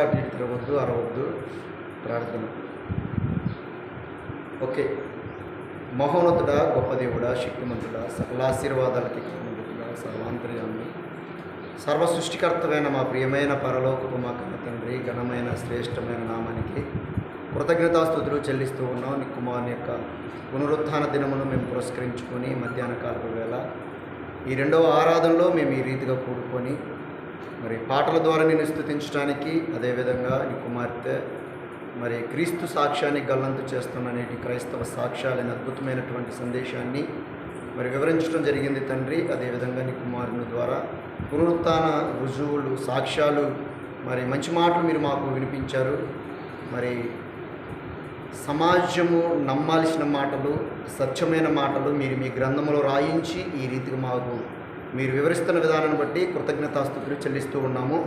అటు ఇటు తిరగవద్దు, అరవద్దు. ప్రార్థన. ఓకే. మహోన్నతుడా, గొప్ప దేవుడా, శక్తిమంతుడా, సకల ఆశీర్వాదాలకి కారణముగా, సర్వాంతర్యామి, సర్వ సృష్టికర్తమైన మా ప్రియమైన పరలోకపు మా కన్న తండ్రి, ఘనమైన శ్రేష్టమైన నామానికి కృతజ్ఞతాస్తుతులు చెల్లిస్తూ ఉన్నాం. నీ కుమారుని యొక్క పునరుత్థాన దినమును మేము పురస్కరించుకొని మధ్యాహ్న కాలపు వేళ ఈ రెండవ ఆరాధనలో మేము ఈ రీతిగా కూడుకొని మరి పాటల ద్వారా నేను స్తుతించడానికి, అదేవిధంగా నీ కుమార్తె మరి క్రీస్తు సాక్ష్యాన్ని గల్లంతు చేస్తున్న నేటి క్రైస్తవ సాక్ష్యాలైన అద్భుతమైనటువంటి సందేశాన్ని మరి వివరించడం జరిగింది తండ్రి. అదేవిధంగా నీ కుమారుని ద్వారా పునరుత్థాన రుజువులు, సాక్ష్యాలు, మరి మంచి మాటలు మీరు మాకు వినిపించారు. మరి సమాజము నమ్మాల్సిన మాటలు, సత్యమైన మాటలు మీరు మీ గ్రంథంలో రాయించి ఈ రీతిగా మాకు మీరు వివరిస్తున్న విధానాన్ని బట్టి కృతజ్ఞతాస్తుతులు చెల్లిస్తూ ఉన్నాము.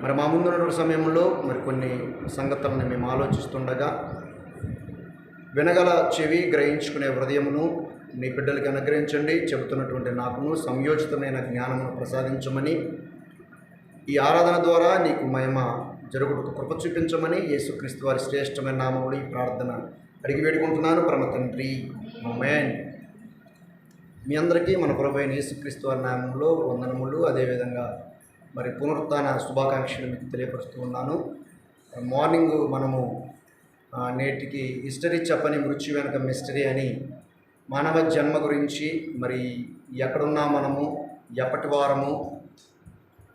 మరి మా ముందున్న సమయంలో మరి కొన్ని సంగతులను మేము ఆలోచిస్తుండగా వినగల చెవి, గ్రహించుకునే హృదయమును నీ బిడ్డలకి అనుగ్రహించండి. చెబుతున్నటువంటి నాకును సంయోజితమైన జ్ఞానమును ప్రసాదించమని, ఈ ఆరాధన ద్వారా నీకు మహిమ జరుగుటకు కృప చూపించమని యేసుక్రీస్తు వారి శ్రేష్టమైన నామములో ఈ ప్రార్థన అడిగి వేడుకుంటున్నాను పరమ తండ్రి, ఆమేన్. మీ అందరికీ మన ప్రభువైన యేసుక్రీస్తు వారి నామంలో వందనములు, అదేవిధంగా మరి పునరుత్థాన శుభాకాంక్షలు మీకు తెలియపరుస్తూ ఉన్నాను. మార్నింగ్ మనము నేటికి హిస్టరీ చెప్పని మృత్యు వెనక మిస్టరీ అని మానవ జన్మ గురించి, మరి ఎక్కడున్నా మనము, ఎప్పటి వారము,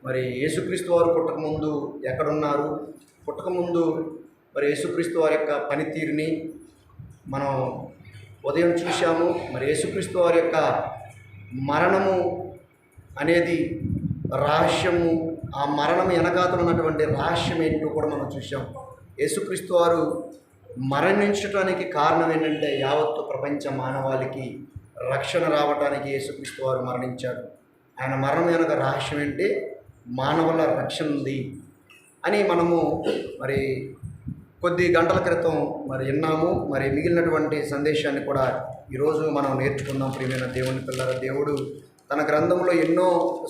మరి యేసుక్రీస్తు వారు పుట్టకముందు ఎక్కడున్నారు, పుట్టకముందు మరి యేసుక్రీస్తు వారి యొక్క పనితీరుని మనం ఉదయం చూశాము. మరి యేసుక్రీస్తు వారి యొక్క మరణము అనేది రహస్యము, ఆ మరణం వెనకాతలు ఉన్నటువంటి రహస్యం ఏంటో కూడా మనం చూసాం. యేసుక్రీస్తు వారు మరణించడానికి కారణం ఏంటంటే యావత్తు ప్రపంచ మానవాళికి రక్షణ రావడానికి యేసుక్రీస్తు వారు మరణించాడు. ఆయన మరణం వెనక రహస్యం ఏంటి? మానవుల రక్షణ ఉంది అని మనము మరి కొద్ది గంటల క్రితం మరి విన్నాము. మరి మిగిలినటువంటి సందేశాన్ని కూడా ఈరోజు మనం నేర్చుకుందాం. ప్రియమైన దేవుని పిల్లల, దేవుడు తన గ్రంథంలో ఎన్నో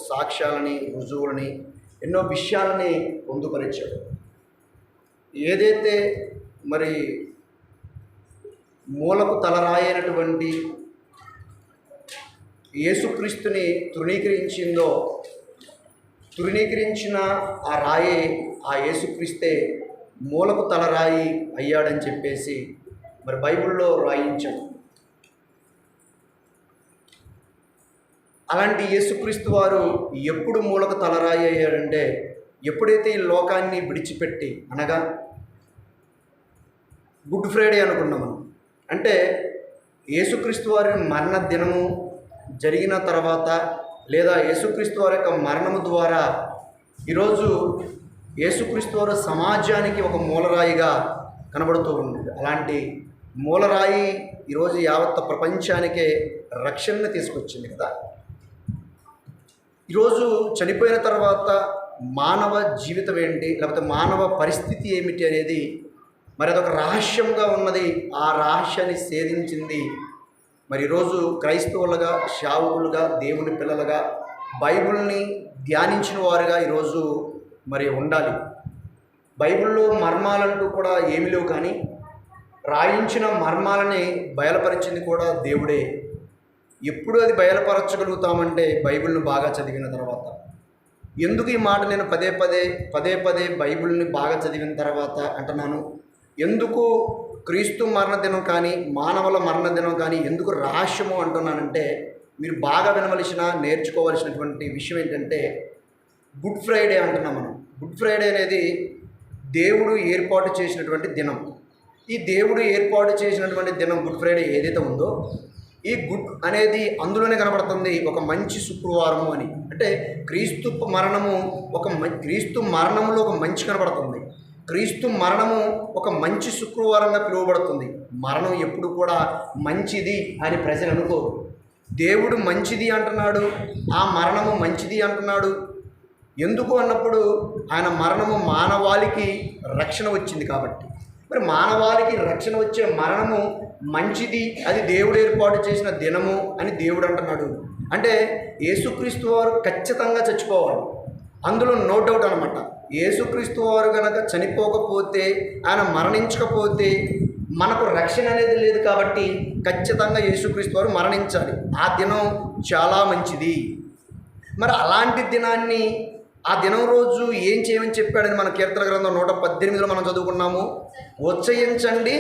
సాక్ష్యాలని, రుజువులని, ఎన్నో విషయాలని పొందుపరిచాడు. ఏదైతే మరి మూలకు తలరాయనటువంటి యేసుక్రీస్తుని తృణీకరించిన ఆ రాయే, ఆ యేసుక్రీస్తే మూలకు తలరాయి అయ్యాడని చెప్పేసి మరి బైబిల్లో రాయించాడు. అలాంటి యేసుక్రీస్తు వారు ఎప్పుడు మూలకు తలరాయి అయ్యాడంటే, ఎప్పుడైతే ఈ లోకాన్ని విడిచిపెట్టి, అనగా గుడ్ ఫ్రైడే అనుకున్నాం మనం. అంటే యేసుక్రీస్తు వారి మరణ దినము జరిగిన తర్వాత, లేదా యేసుక్రీస్తు వారి యొక్క మరణము ద్వారా ఈరోజు యేసుక్రీస్తు వారు సమాజానికి ఒక మూలరాయిగా కనబడుతూ ఉంది. అలాంటి మూలరాయి ఈరోజు యావత్ ప్రపంచానికే రక్షణను తీసుకొచ్చింది కదా. ఈరోజు చనిపోయిన తర్వాత మానవ జీవితం ఏంటి, లేకపోతే మానవ పరిస్థితి ఏమిటి అనేది మరి అదొక రహస్యంగా ఉన్నది. ఆ రహస్యాన్ని ఛేదించింది మరి ఈరోజు క్రైస్తవులుగా, సేవకులుగా, దేవుని పిల్లలుగా, బైబిల్ని ధ్యానించిన వారుగా ఈరోజు మరి ఉండాలి. బైబిల్లో మర్మాలంటూ కూడా ఏమీ లేవు, కానీ రాయించిన మర్మాలని బయలుపరిచింది కూడా దేవుడే. ఎప్పుడు అది బయలుపరచగలుగుతామంటే బైబిల్ను బాగా చదివిన తర్వాత. ఎందుకు ఈ మాట నేను పదే పదే బైబిల్ని బాగా చదివిన తర్వాత అంటున్నాను? ఎందుకు క్రీస్తు మరణదినం కానీ, మానవుల మరణదినం కానీ ఎందుకు రహస్యము అంటున్నానంటే, మీరు బాగా వినవలసిన, నేర్చుకోవలసినటువంటి విషయం ఏంటంటే, గుడ్ ఫ్రైడే అంటున్నాం మనం. గుడ్ ఫ్రైడే అనేది దేవుడు ఏర్పాటు చేసినటువంటి దినం. ఈ దేవుడు ఏర్పాటు చేసినటువంటి దినం గుడ్ ఫ్రైడే ఏదైతే ఉందో, ఈ గుడ్ అనేది అందులోనే కనబడుతుంది ఒక మంచి శుక్రవారము అని. అంటే క్రీస్తు మరణంలో ఒక మంచి కనబడుతుంది. క్రీస్తు మరణము ఒక మంచి శుక్రవారంగా పిలువబడుతుంది. మరణం ఎప్పుడు కూడా మంచిది అని ప్రజలు అనుకోరు. దేవుడు మంచిది అంటున్నాడు, ఆ మరణము మంచిది అంటున్నాడు. ఎందుకు అన్నప్పుడు ఆయన మరణము మానవాళికి రక్షణ వచ్చింది కాబట్టి. మరి మానవాళికి రక్షణ వచ్చే మరణము మంచిది, అది దేవుడు ఏర్పాటు చేసిన దినము అని దేవుడు అంటున్నాడు. అంటే యేసుక్రీస్తు వారు ఖచ్చితంగా చచ్చిపోవాలి. అందులో నో డౌట్ అనమాట. యేసుక్రీస్తు వారు కనుక చనిపోకపోతే, ఆయన మరణించకపోతే మనకు రక్షణ అనేది లేదు. కాబట్టి ఖచ్చితంగా యేసుక్రీస్తు వారు మరణించాలి. ఆ దినం చాలా మంచిది. మరి అలాంటి దినాన్ని, ఆ దినం రోజు ఏం చేయమని చెప్పాడని మన కీర్తన గ్రంథం 118లో మనం చదువుకున్నాము. ఉత్సహించండి,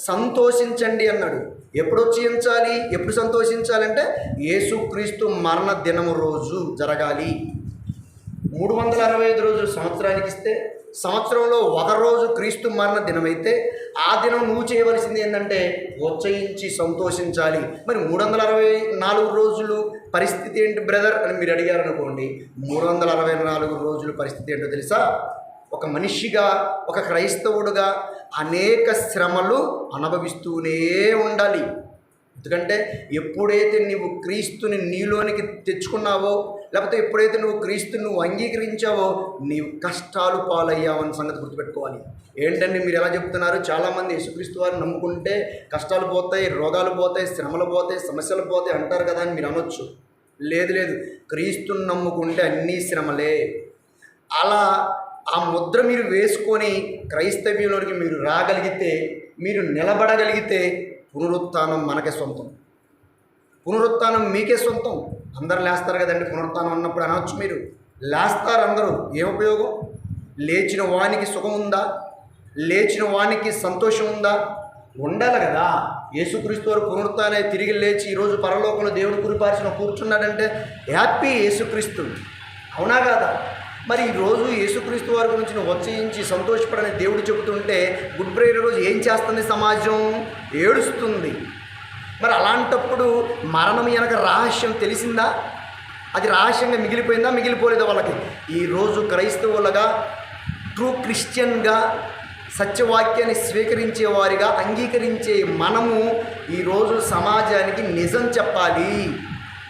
సంతోషించండి అన్నాడు. ఎప్పుడు ఉత్సహించాలి, ఎప్పుడు సంతోషించాలంటే యేసుక్రీస్తు మరణ దినము రోజు జరగాలి. 365 రోజులు సంవత్సరానికి ఇస్తే, సంవత్సరంలో ఒక రోజు క్రీస్తు మరణ దినమైతే, ఆ దినం నువ్వు చేయవలసింది ఏంటంటే ఉత్సహించి సంతోషించాలి. మరి 364 రోజులు పరిస్థితి ఏంటి బ్రదర్ అని మీరు అడిగారు అనుకోండి. 364 రోజులు పరిస్థితి ఏంటో తెలుసా? ఒక మనిషిగా, ఒక క్రైస్తవుడుగా అనేక శ్రమలు అనుభవిస్తూనే ఉండాలి. ఎందుకంటే ఎప్పుడైతే నువ్వు క్రీస్తుని నీలోనికి తెచ్చుకున్నావో, లేకపోతే ఎప్పుడైతే నువ్వు క్రీస్తుని అంగీకరించావో, నీవు కష్టాలు పాలయ్యావన్న సంగతి గుర్తుపెట్టుకోవాలి. ఏంటండి మీరు ఎలా చెప్తున్నారు? చాలామంది యేసుక్రీస్తు వారిని నమ్ముకుంటే కష్టాలు పోతాయి, రోగాలు పోతాయి, శ్రమలు పోతాయి, సమస్యలు పోతాయి అంటారు కదా అని మీరు అనొచ్చు. లేదు, క్రీస్తుని నమ్ముకుంటే అన్నీ శ్రమలే. అలా ఆ ముద్ర మీరు వేసుకొని క్రైస్తవ్యంలోనికి మీరు రాగలిగితే, మీరు నిలబడగలిగితే పునరుత్థానం మనకే సొంతం. పునరుత్థానం మీకే సొంతం. అందరు లేస్తారు కదండి పునరుత్థానం అన్నప్పుడు అనవచ్చు మీరు. లేస్తారు అందరూ, ఏం ఉపయోగం? లేచిన వానికి సుఖం ఉందా? లేచిన వానికి సంతోషం ఉందా? ఉండాలి కదా. యేసుక్రీస్తు వారు పునరుత్థానం తిరిగి లేచి ఈరోజు పరలోకంలో దేవుడు కురిపార్చిన కూర్చున్నాడంటే హ్యాపీ యేసుక్రీస్తు, అవునా కాదా? మరి ఈరోజు యేసుక్రీస్తు వారి గురించి ఉత్సహించి సంతోషపడని దేవుడు చెబుతుంటే, గుడ్ ఫ్రైడే రోజు ఏం చేస్తుంది సమాజం? ఏడుస్తుంది. మరి అలాంటప్పుడు మరణం వెనక రహస్యం తెలిసిందా? అది రహస్యంగా మిగిలిపోయిందా? మిగిలిపోలేదా వాళ్ళకి? ఈరోజు క్రైస్తవులుగా, ట్రూ క్రిస్టియన్గా, సత్యవాక్యాన్ని స్వీకరించే వారిగా అంగీకరించే మనము ఈరోజు సమాజానికి నిజం చెప్పాలి.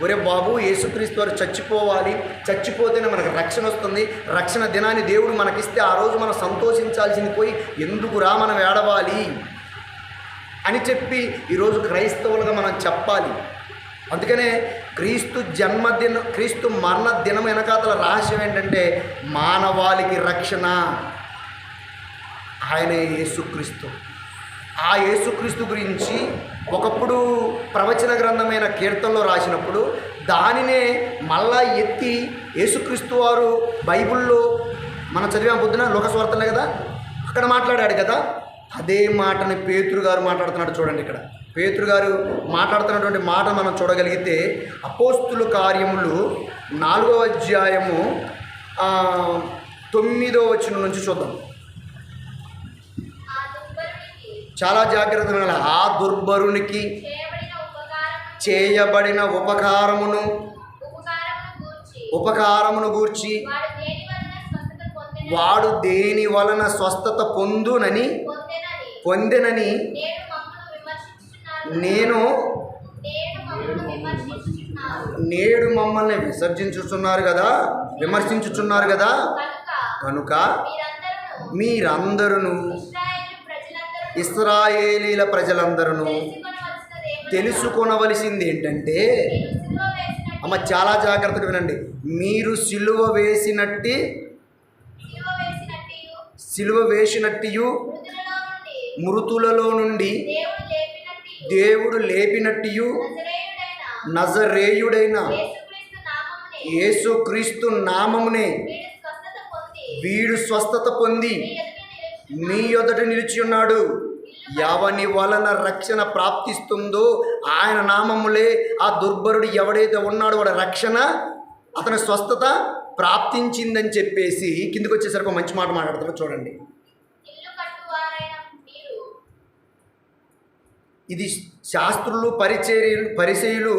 ఒరే బాబు, యేసుక్రీస్తు వారు చచ్చిపోవాలి, చచ్చిపోతేనే మనకు రక్షణ వస్తుంది, రక్షణ దినాన్ని దేవుడు మనకిస్తే ఆ రోజు మనం సంతోషించాల్సింది పోయి ఎందుకురా మనం ఏడవాలి అని చెప్పి ఈరోజు క్రైస్తవులుగా మనం చెప్పాలి. అందుకనే క్రీస్తు మరణ దినం వెనకాతల రహస్యం ఏంటంటే మానవాళికి రక్షణ. ఆయనే యేసుక్రీస్తు. ఆ యేసుక్రీస్తు గురించి ఒకప్పుడు ప్రవచన గ్రంథమైన కీర్తనలో రాసినప్పుడు దానినే మళ్ళా ఎత్తి యేసుక్రీస్తు వారు బైబిల్లో మనం చదివాం పొద్దున లోకస్వార్తలే కదా, అక్కడ మాట్లాడాడు కదా. అదే మాటని పేతురు గారు మాట్లాడుతున్నాడు. చూడండి, ఇక్కడ పేతురు గారు మాట్లాడుతున్నటువంటి మాట మనం చూడగలిగితే అపోస్తుల కార్యములు 4వ అధ్యాయము 9వ వచనం నుంచి చూద్దాం. చాలా జాగ్రత్తగా వినాలి. ఆ దుర్బరునికి చేయబడిన ఉపకారమును గూర్చి వాడు దేని వలన స్వస్థత పొందెనని నేడు మమ్మల్ని విమర్శించుచున్నారు కదా. కనుక మీరందరూ, ఇశ్రాయేలీల ప్రజలందరూ తెలుసుకొనవలసింది ఏంటంటే, అమ్మ చాలా జాగ్రత్తగా వినండి, మీరు సిలువ వేసినట్టు మృతులలో నుండి దేవుడు లేపినట్టు నజరేయుడైన యేసుక్రీస్తు నామమునే వీడు స్వస్థత పొంది మీ యొద్దట నిలిచి ఉన్నాడు. ఎవని వలన రక్షణ ప్రాప్తిస్తుందో ఆయన నామములే ఆ దుర్బరుడు ఎవడైతే ఉన్నాడో వాడి రక్షణ, అతని స్వస్థత ప్రాప్తించిందని చెప్పేసి కిందికి వచ్చేసరికి ఒక మంచి మాట మాట్లాడుతున్నారు. చూడండి, ఇది శాస్త్రులు పరిచయులు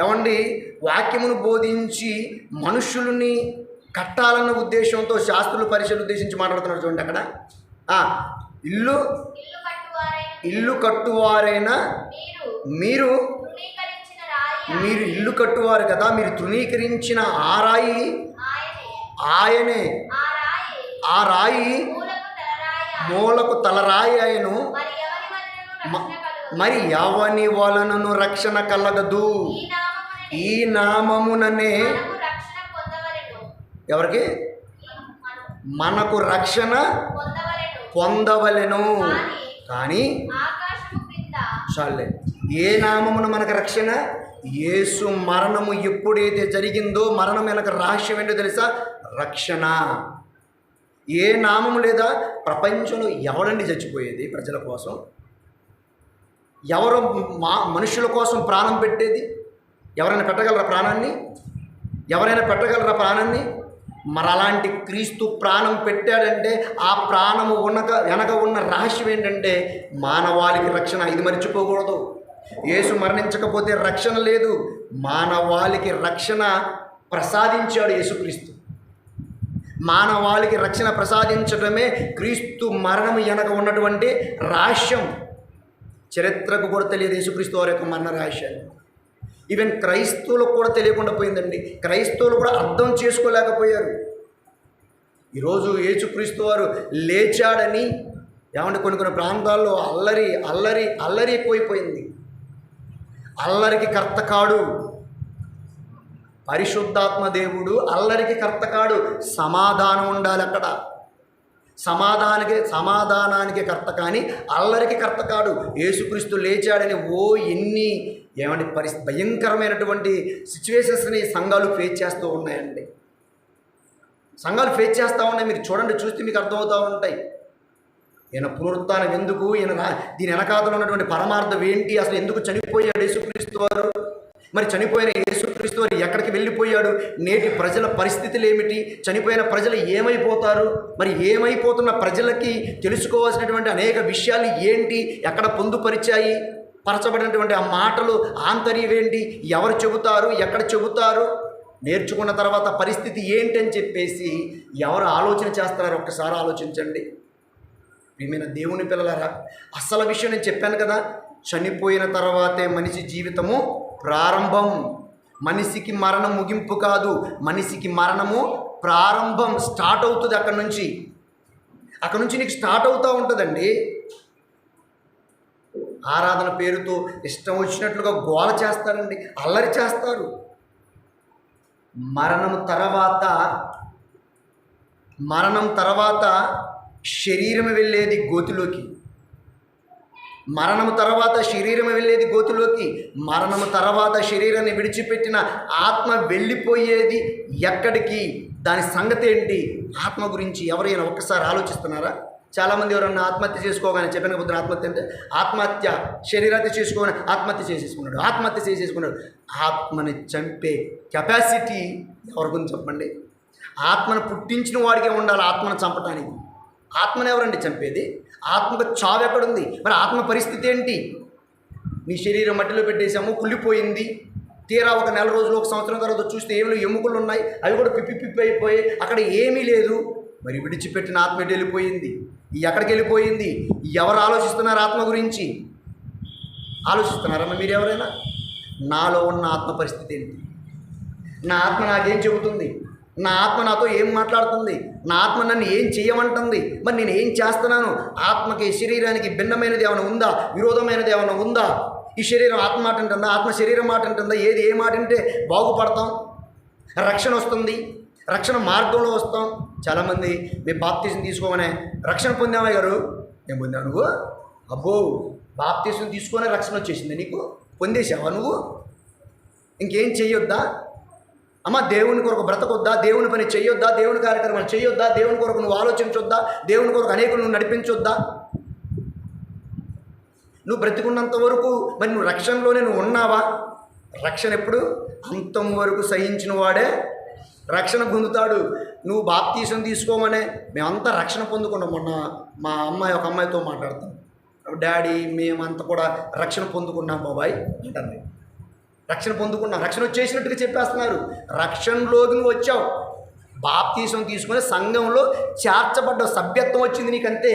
ఏమండి వాక్యమును బోధించి మనుషులని కట్టాలన్న ఉద్దేశంతో శాస్త్రులు పరిచయులు ఉద్దేశించి మాట్లాడుతున్నారు. చూడండి, అక్కడ ఇల్లు కట్టువారైనా మీరు ఇల్లు కట్టువారు కదా, మీరు తృణీకరించిన ఆ రాయి ఆయనే. ఆ రాయి మూలకు తలరాయి ఆయను. మరి ఎవని వలనను రక్షణ కలగదు. ఈ నామముననే ఎవరికి? మనకు రక్షణ పొందవలెను. కానీ చాలే, ఏ నామమున మనకు రక్షణ? యేసు మరణము ఎప్పుడైతే జరిగిందో, మరణం వెనక రహస్యం ఏంటో తెలుసా? రక్షణ. ఏ నామము లేదా? ప్రపంచంలో ఎవరండి చచ్చిపోయేది ప్రజల కోసం? ఎవరు మనుషుల కోసం ప్రాణం పెట్టేది? ఎవరైనా పెట్టగలరా ప్రాణాన్ని? ఎవరైనా పెట్టగలరా ప్రాణాన్ని? మరి అలాంటి క్రీస్తు ప్రాణం పెట్టాడంటే ఆ ప్రాణము వెనక ఉన్న రహస్యం ఏంటంటే మానవాళికి రక్షణ. ఇది మర్చిపోకూడదు. యేసు మరణించకపోతే రక్షణ లేదు. మానవాళికి రక్షణ ప్రసాదించాడు యేసుక్రీస్తు. మానవాళికి రక్షణ ప్రసాదించడమే క్రీస్తు మరణం వెనక ఉన్నటువంటి రహస్యం. చరిత్రకు కూడా తెలియదు యేసుక్రీస్తు వారి యొక్క మరణ రహస్యాలు. ఈవెన్ క్రైస్తవులకు కూడా తెలియకుండా పోయిందండి. క్రైస్తవులు కూడా అర్థం చేసుకోలేకపోయారు. ఈరోజు యేసుక్రీస్తు వారు లేచాడని ఏమంటే కొన్ని ప్రాంతాల్లో అల్లరి ఎక్కువైపోయింది. అల్లరికి కర్త కాడు పరిశుద్ధాత్మ దేవుడు. అల్లరికి కర్త కాడు. సమాధానం ఉండాలి అక్కడ. సమాధానానికి కర్త కానీ అల్లరికి కర్త కాడు. యేసుక్రీస్తు లేచాడని ఎన్ని ఏమంటే భయంకరమైనటువంటి సిచ్యువేషన్స్ని సంఘాలు ఫేస్ చేస్తూ ఉన్నాయండి. సంఘాలు ఫేస్ చేస్తూ ఉన్నాయి. మీరు చూడండి, చూస్తే మీకు అర్థమవుతూ ఉంటాయి. ఈయన పునరుత్థానం ఎందుకు, దీని వెనకాతలో ఉన్నటువంటి పరమార్థం ఏంటి, అసలు ఎందుకు చనిపోయాడు యేసుక్రీస్తు వారు, మరి చనిపోయిన యేసుక్రీస్తు వారు ఎక్కడికి వెళ్ళిపోయాడు, నేటి ప్రజల పరిస్థితులు ఏమిటి, చనిపోయిన ప్రజలు ఏమైపోతారు, మరి ఏమైపోతున్న ప్రజలకి తెలుసుకోవాల్సినటువంటి అనేక విషయాలు ఏంటి, ఎక్కడ పొందుపరిచాయి, పరచబడినటువంటి ఆ మాటలు ఆంతర్యం ఏంటి, ఎవరు చెబుతారు, ఎక్కడ చెబుతారు, నేర్చుకున్న తర్వాత పరిస్థితి ఏంటి అని చెప్పేసి ఎవరు ఆలోచన చేస్తున్నారో ఒక్కసారి ఆలోచించండి. ప్రియమైన దేవుని పిల్లలారా, అసలు విషయం నేను చెప్పాను కదా, చనిపోయిన తర్వాతే మనిషి జీవితము ప్రారంభం. మనిషికి మరణం ముగింపు కాదు, మనిషికి మరణము ప్రారంభం. స్టార్ట్ అవుతుంది అక్కడి నుంచి నీకు స్టార్ట్ అవుతూ ఉంటుందండి. ఆరాధన పేరుతో ఇష్టం వచ్చినట్లుగా గోల చేస్తారండి, అల్లరి చేస్తారు. మరణం తర్వాత శరీరం వెళ్ళేది గోతిలోకి. మరణము తర్వాత శరీరం వెళ్ళేది గోతిలోకి. మరణము తర్వాత శరీరాన్ని విడిచిపెట్టిన ఆత్మ వెళ్ళిపోయేది ఎక్కడికి? దాని సంగతి ఏంటి? ఆత్మ గురించి ఎవరైనా ఒక్కసారి ఆలోచిస్తున్నారా? చాలామంది ఎవరన్నా ఆత్మహత్య చేసుకోగానే, చెప్పిన పొద్దున ఆత్మహత్య అంటే ఆత్మహత్య, శరీరహత్య చేసుకోగానే ఆత్మహత్య చేసేసుకున్నాడు. ఆత్మని చంపే కెపాసిటీ ఎవరి గురించి చెప్పండి? ఆత్మను పుట్టించిన వాడికే ఉండాలి ఆత్మను చంపటానికి. ఆత్మను ఎవరండి చంపేది? ఆత్మకు చావు ఎక్కడుంది? మరి ఆత్మ పరిస్థితి ఏంటి? నీ శరీరం మట్టిలో పెట్టేసాము, కుళ్ళిపోయింది. తీరా ఒక నెల రోజులు, ఒక సంవత్సరం తర్వాత చూస్తే ఏమిలో ఎముకలు ఉన్నాయి, అవి కూడా పిప్పి అయిపోయి అక్కడ ఏమీ లేదు. మరి విడిచిపెట్టిన ఆత్మ ఎటు వెళ్ళిపోయింది? ఎక్కడికి వెళ్ళిపోయింది? ఎవరు ఆలోచిస్తున్నారు ఆత్మ గురించి? ఆలోచిస్తున్నారమ్మా మీరు ఎవరైనా? నాలో ఉన్న ఆత్మ పరిస్థితి ఏంటి? నా ఆత్మ నాకేం చెబుతుంది? నా ఆత్మ నాతో ఏం మాట్లాడుతుంది? నా ఆత్మ నన్ను ఏం చేయమంటుంది? మరి నేను ఏం చేస్తున్నాను? ఆత్మకి శరీరానికి భిన్నమైనది ఏమైనా ఉందా? విరోధమైనది ఏమైనా ఉందా? ఈ శరీరం ఆత్మ మాట అంటుందా? ఆత్మ శరీరం మాట అంటుందా? ఏ మాట అంటే బాగుపడతాం, రక్షణ వస్తుంది, రక్షణ మార్గంలో వస్తాం. చాలామంది మేము బాప్తీసం తీసుకోమనే రక్షణ పొందామా గారు? నేను పొందావు నువ్వు? అబ్బో, బాప్తీసం తీసుకునే రక్షణ వచ్చేసింది నీకు? పొందేసావా నువ్వు? ఇంకేం చెయ్యొద్దా? అమ్మ, దేవుని కొరకు బ్రతకొద్దా? దేవుని పని చెయ్యొద్దా? దేవుని కార్యక్రమాలు చెయ్యొద్దా? దేవుని కొరకు నువ్వు ఆలోచించొద్దా? దేవుని కొరకు అనేకులు నువ్వు నడిపించొద్దా? నువ్వు బ్రతికున్నంత వరకు మరి నువ్వు రక్షణలోనే నువ్వు ఉన్నావా? రక్షణ ఎప్పుడు? అంతం వరకు సహించిన వాడే రక్షణ పొందుతాడు. నువ్వు బాప్తీసం తీసుకోమనే మేమంతా రక్షణ పొందుకున్నాం. మొన్న మా అమ్మాయి ఒక అమ్మాయితో మాట్లాడతాం, డాడీ మేమంతా కూడా రక్షణ పొందుకున్నాం బాబాయ్ అంటారు. రక్షణ పొందుకున్నాం, రక్షణ వచ్చేసినట్టుగా చెప్పేస్తున్నారు. రక్షణలోకి నువ్వు వచ్చావు, బాప్తీసం తీసుకుని సంఘంలో చేర్చబడ్డావు, సభ్యత్వం వచ్చింది నీకంతే.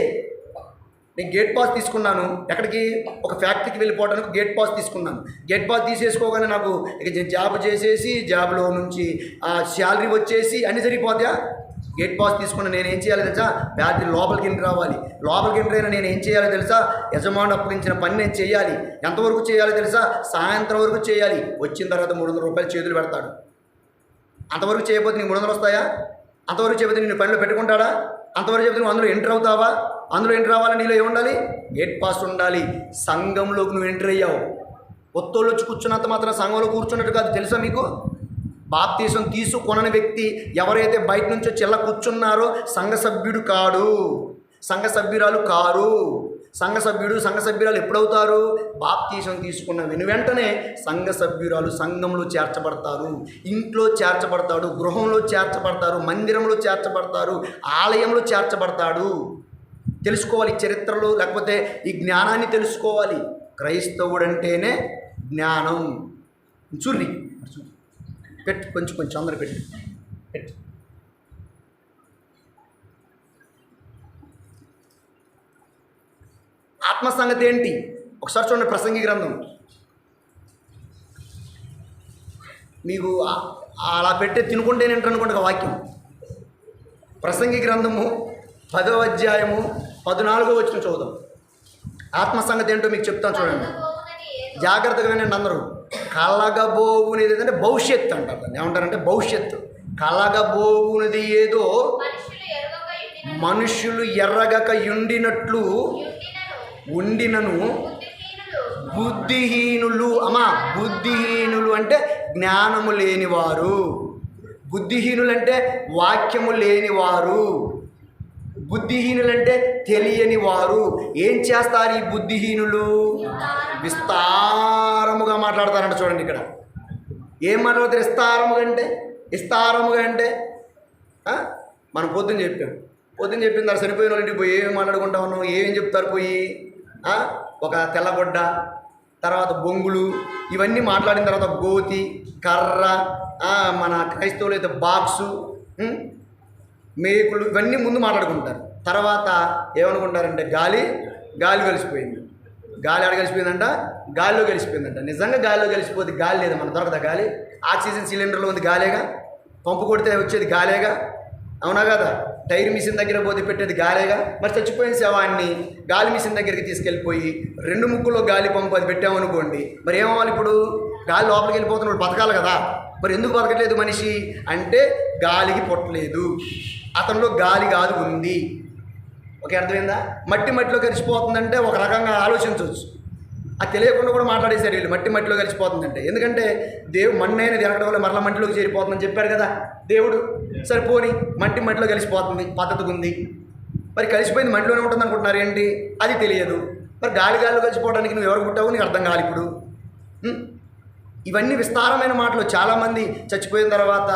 నేను గేట్ పాస్ తీసుకున్నాను, ఎక్కడికి? ఒక ఫ్యాక్టరీకి వెళ్ళిపోవడానికి గేట్ పాస్ తీసుకున్నాను. గేట్ పాస్ తీసేసుకోగానే నాకు ఇక జాబ్ చేసేసి జాబ్లో నుంచి శాలరీ వచ్చేసి అన్నీ సరిపోతాయా? గేట్ పాస్ తీసుకున్న నేను ఏం చేయాలి తెలుసా? ఫ్యాక్టరీ లోపలికి ఎంటర్ రావాలి. లోపలికి ఎంటర్ అయినా నేను ఏం చేయాలో తెలుసా? యజమాని అప్పగించిన పని నేను చేయాలి. ఎంతవరకు చేయాలో తెలుసా? సాయంత్రం వరకు చేయాలి. వచ్చిన తర్వాత 300 రూపాయలు చేతులు పెడతాడు. అంతవరకు చేయకపోతే నీకు 300 వస్తాయా? అంతవరకు చెబితే నిన్ను పనిలో పెట్టుకుంటాడా? అంతవరకు చెబితే నువ్వు అందులో ఎంటర్ అవుతావా? అందులో ఎంటర్ అవ్వాలని నీలో ఏముండాలి? గేట్ పాస్ ఉండాలి. సంఘంలోకి నువ్వు ఎంటర్ అయ్యావు. ఒత్తోళ్ళు వచ్చి కూర్చున్నంత మాత్రం సంఘంలో కూర్చున్నట్టు కాదు. తెలుసా మీకు? బాప్తీసం తీసుకొనని వ్యక్తి ఎవరైతే బయట నుంచి వచ్చి ఇలా కూర్చున్నారో సంఘ సభ్యుడు కాడు, సంఘ సభ్యురాలు కారు. సంఘ సభ్యుడు సంఘ సభ్యురాలు ఎప్పుడవుతారు? బాప్తీసం తీసుకున్న వెంటనే సంఘ సభ్యురాలు సంఘంలో చేర్చబడతారు, ఇంట్లో చేర్చబడతాడు, గృహంలో చేర్చబడతారు, మందిరంలో చేర్చబడతారు, ఆలయంలో చేర్చబడతాడు. తెలుసుకోవాలి చరిత్రలో, లేకపోతే ఈ జ్ఞానాన్ని తెలుసుకోవాలి. క్రైస్తవుడు అంటేనే జ్ఞానం. చూర్రి పెట్టు, కొంచెం కొంచెం అందరు పెట్టు. ఆత్మ సంగతి ఏంటి? ఒకసారి చూడండి ప్రసంగి గ్రంథం. మీకు అలా పెట్టే తినుకుంటే ఏంటనుకుంటే ఒక వాక్యం. ప్రసంగి గ్రంథము 10వ అధ్యాయము 14వ వచనం చదువుదాం. ఆత్మ సంగతి ఏంటో మీకు చెప్తాను చూడండి, జాగ్రత్తగా వినండి అందరూ. కలగబోవునేది అంటే భవిష్యత్తు అంటారు. దాన్ని ఏమంటారంటే భవిష్యత్తు. కలగబోవునది ఏదో మనుషులు ఎర్రగక ఉండినను బుద్ధిహీనులు. అమ్మా, బుద్ధిహీనులు అంటే జ్ఞానము లేనివారు. బుద్ధిహీనులు అంటే వాక్యము లేనివారు. బుద్ధిహీనులంటే తెలియని వారు. ఏం చేస్తారు ఈ బుద్ధిహీనులు? విస్తారముగా మాట్లాడతారంట. చూడండి ఇక్కడ ఏం మాట్లాడతారు? విస్తారముగా అంటే మనం పొద్దున్న చెప్పిన తర్వాత చనిపోయిన వాళ్ళ ఇంటికి పోయి ఏమి మాట్లాడుకుంటా ఉన్నాం? ఏం చెప్తారు పోయి? ఒక తెల్లగొడ్డ, తర్వాత బొంగులు, ఇవన్నీ మాట్లాడిన తర్వాత గోతి, కర్ర, మన క్రైస్తవులు అయితే బాక్సు, మేకులు, ఇవన్నీ ముందు మాట్లాడుకుంటారు. తర్వాత ఏమనుకుంటారంటే గాలి కలిసిపోయింది. గాలి ఆడ కలిసిపోయిందంట, గాలిలో కలిసిపోయిందంట. నిజంగా గాలిలో కలిసిపోతే గాలి లేదు, మనకు దొరకదా గాలి? ఆక్సిజన్ సిలిండర్లో ఉంది గాలేగా, పంపు కొడితే వచ్చేది గాలేగా, అవునా కదా? టైర్ మిషన్ దగ్గర పోతే పెట్టేది గాలేగా. మరి చచ్చిపోయిన శవాన్ని గాలి మిషన్ దగ్గరికి తీసుకెళ్ళిపోయి 2 ముక్కుల్లో గాలి పంపు అది పెట్టామనుకోండి, మరి ఏమవ్వాలి? ఇప్పుడు గాలి లోపలికి వెళ్ళిపోతున్నప్పుడు బతకాలి కదా. మరి ఎందుకు బతకట్లేదు మనిషి అంటే గాలికి పుట్టలేదు, అతనిలో గాలి కాదు ఉంది. ఓకే, అర్థమైందా? మట్టిలో కలిసిపోతుందంటే ఒక రకంగా ఆలోచించవచ్చు. అది తెలియకుండా కూడా మాట్లాడేశారు వీళ్ళు, మట్టిలో కలిసిపోతుందంటే. ఎందుకంటే మన్నైనా తిరగడం వల్ల మరలా మట్టిలోకి చేరిపోతుందని చెప్పారు కదా దేవుడు. సరిపోని మట్టిలో కలిసిపోతుంది, పద్ధతిగా ఉంది. మరి కలిసిపోయింది మట్టిలోనే ఉంటుంది అనుకుంటున్నారు ఏంటి? అది తెలియదు. మరి గాలిలో కలిసిపోవడానికి నువ్వు ఎవరు పుట్టావు నీకు అర్థం కాదు ఇప్పుడు. ఇవన్నీ విస్తారమైన మాటలు. చాలామంది చచ్చిపోయిన తర్వాత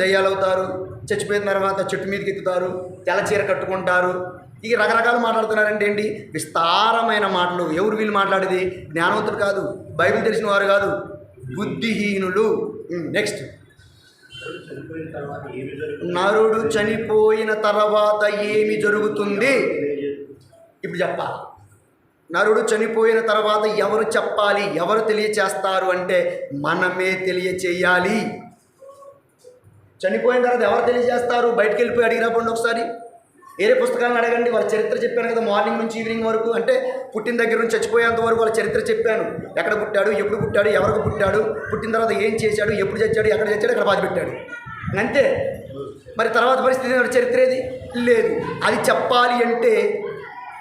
దయ్యాలు అవుతారు, చచ్చిపోయిన తర్వాత చెట్టు మీదకి ఎక్కుతారు, తెల్ల చీర కట్టుకుంటారు, ఇక రకరకాలు మాట్లాడుతున్నారంటే ఏంటి? విస్తారమైన మాటలు. ఎవరు వీళ్ళు మాట్లాడేది? జ్ఞానవంతులు కాదు, బైబిల్ తెలిసిన వారు కాదు, బుద్ధిహీనులు. నెక్స్ట్, నరుడు చనిపోయిన తర్వాత ఏమి జరుగుతుంది ఇప్పుడు చెప్పాలి. నరుడు చనిపోయిన తర్వాత ఎవరు చెప్పాలి? ఎవరు తెలియచేస్తారు అంటే మనమే తెలియచేయాలి. చనిపోయిన తర్వాత ఎవరు తెలియజేస్తారు? బయటకు వెళ్ళిపోయి అడిగినప్పుడు ఒకసారి వేరే పుస్తకాలను అడగండి. వాళ్ళ చరిత్ర చెప్పాను కదా, మార్నింగ్ నుంచి ఈవినింగ్ వరకు, అంటే పుట్టిన దగ్గర నుంచి చచ్చిపోయేంత వరకు వాళ్ళ చరిత్ర చెప్పాను. ఎక్కడ పుట్టాడు, ఎప్పుడు పుట్టాడు, ఎవరికి పుట్టాడు, పుట్టిన తర్వాత ఏం చేశాడు, ఎప్పుడు చచ్చాడు, ఎక్కడ చచ్చాడు, ఎక్కడ బాధ పెట్టాడు, అంతే. మరి తర్వాత పరిస్థితి చరిత్ర ఏది లేదు. అది చెప్పాలి అంటే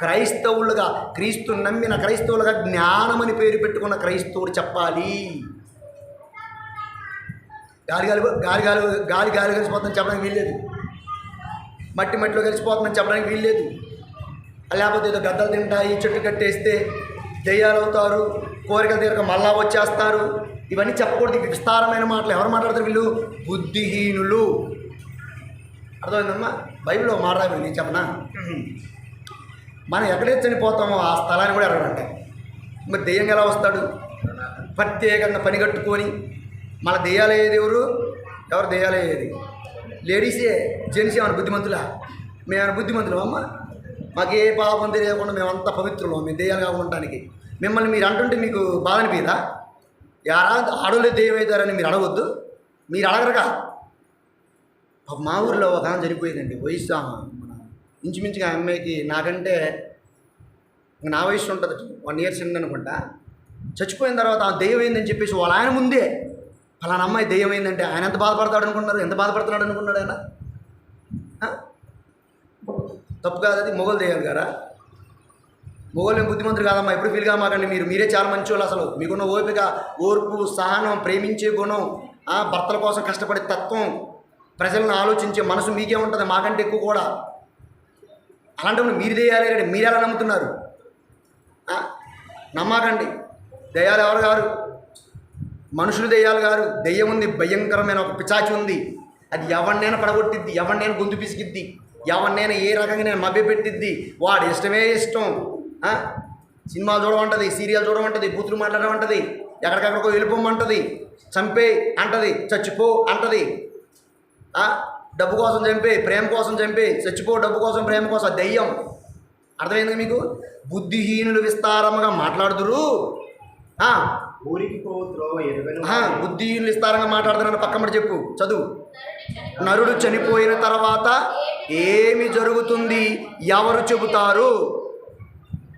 క్రైస్తవులుగా, క్రీస్తు నమ్మిన క్రైస్తవులుగా, జ్ఞానమని పేరు పెట్టుకున్న క్రైస్తవుడు చెప్పాలి. గాలి కలిసిపోతుందని చెప్పడానికి వీల్లేదు, మట్టిలో కలిసిపోతుందని చెప్పడానికి వీల్లేదు. లేకపోతే ఏదో గద్దలు తింటాయి, చెట్టు కట్టేస్తే దెయ్యాలు అవుతారు, కోరికలు తీరక మళ్ళా వచ్చేస్తారు, ఇవన్నీ చెప్పకూడదు. ఇవి విస్తారమైన మాటలు. ఎవరు మాట్లాడతారు? వీళ్ళు బుద్ధిహీనులు. అర్థమైందమ్మా? బైబిల్లో మాట్లాడాలి. నేను చెప్పనా? మనం ఎక్కడైతే చనిపోతామో ఆ స్థలాన్ని కూడా ఎరగడంట. మరి దెయ్యం ఎలా వస్తాడు? ప్రత్యేకంగా పని కట్టుకొని. మన దెయ్యాలయ్యేది ఎవరు దెయ్యాలయ్యేది? లేడీసే, జెంట్స్. ఏమైనా బుద్ధిమంతులా? మేమైనా బుద్ధిమంతులు అమ్మ? మాకే పాపం తెలియకుండా మేమంతా పవిత్రులు, మేము దెయ్యాలు కాకుంటానికి. మిమ్మల్ని మీరు అంటుంటే మీకు బాధ అనిపిదా? యారా ఆడోళ్ళే దెయ్యం అవుతారని మీరు అడగవద్దు, మీరు అడగరగా. మా ఊరిలో ఒక ఆమె చనిపోయిందండి, వయసు ఇంచుమించుగా ఆ అమ్మాయికి నాకంటే నా వయసు ఉంటుంది, 1 year చిన్న అనుకుంటా. చచ్చిపోయిన తర్వాత ఆ దెయ్యం అయిందని చెప్పేసి వాళ్ళ ఆయన ముందే ఫలానా అమ్మాయి దెయ్యం అయిందంటే ఆయన ఎంత బాధపడతాడు అనుకున్నారు? ఎంత బాధపడుతున్నాడు అనుకున్నాడు ఆయన? తప్పు కాదు అది. మొగలు దెయ్యాలు గారా? మొగలు ఏం బుద్ధిమంతులు కాదమ్మా, ఎప్పుడు ఫీల్ కామాకండి. మీరే చాలా మంచోళ్ళు. అసలు మీకున్న ఓపిక, ఓర్పు, సహనం, ప్రేమించే గుణం, భర్తల కోసం కష్టపడే తత్వం, ప్రజలను ఆలోచించే మనసు మీకే ఉంటుంది, మాకంటే ఎక్కువ కూడా. అలాంటప్పుడు మీరు దెయ్యాలేరండి, మీరు ఎలా నమ్ముతున్నారు? నమ్మకండి. దెయ్యాలు ఎవరు గారు? మనుషులు దెయ్యాలు గారు. దెయ్యం ఉంది, భయంకరమైన ఒక పిచాచి ఉంది. అది ఎవరినైనా పడగొట్టిద్ది, ఎవరినైనా గొంతు పిసికిద్ది, ఎవరినైనా ఏ రకంగా నేను మభ్యపెట్టిద్ది. వాడు ఇష్టమే ఇష్టం. సినిమాలు చూడమంటది, సీరియల్ చూడమంటది, బూతులు మాట్లాడమంటది, ఎక్కడికెక్కడికో వెళ్ళిపోమంటది, చంపే అంటది, చచ్చిపో అంటది. డబ్బు కోసం చంపే, ప్రేమ కోసం చంపే, చచ్చిపో డబ్బు కోసం, ప్రేమ కోసం. దెయ్యం. అర్థమైంది మీకు? బుద్ధిహీనులు విస్తారంగా మాట్లాడుదురు, బుద్ధిహీనులు విస్తారంగా మాట్లాడుతున్నారు. పక్కమటి చెప్పు, చదువు. నరుడు చనిపోయిన తర్వాత ఏమి జరుగుతుంది ఎవరు చెబుతారు?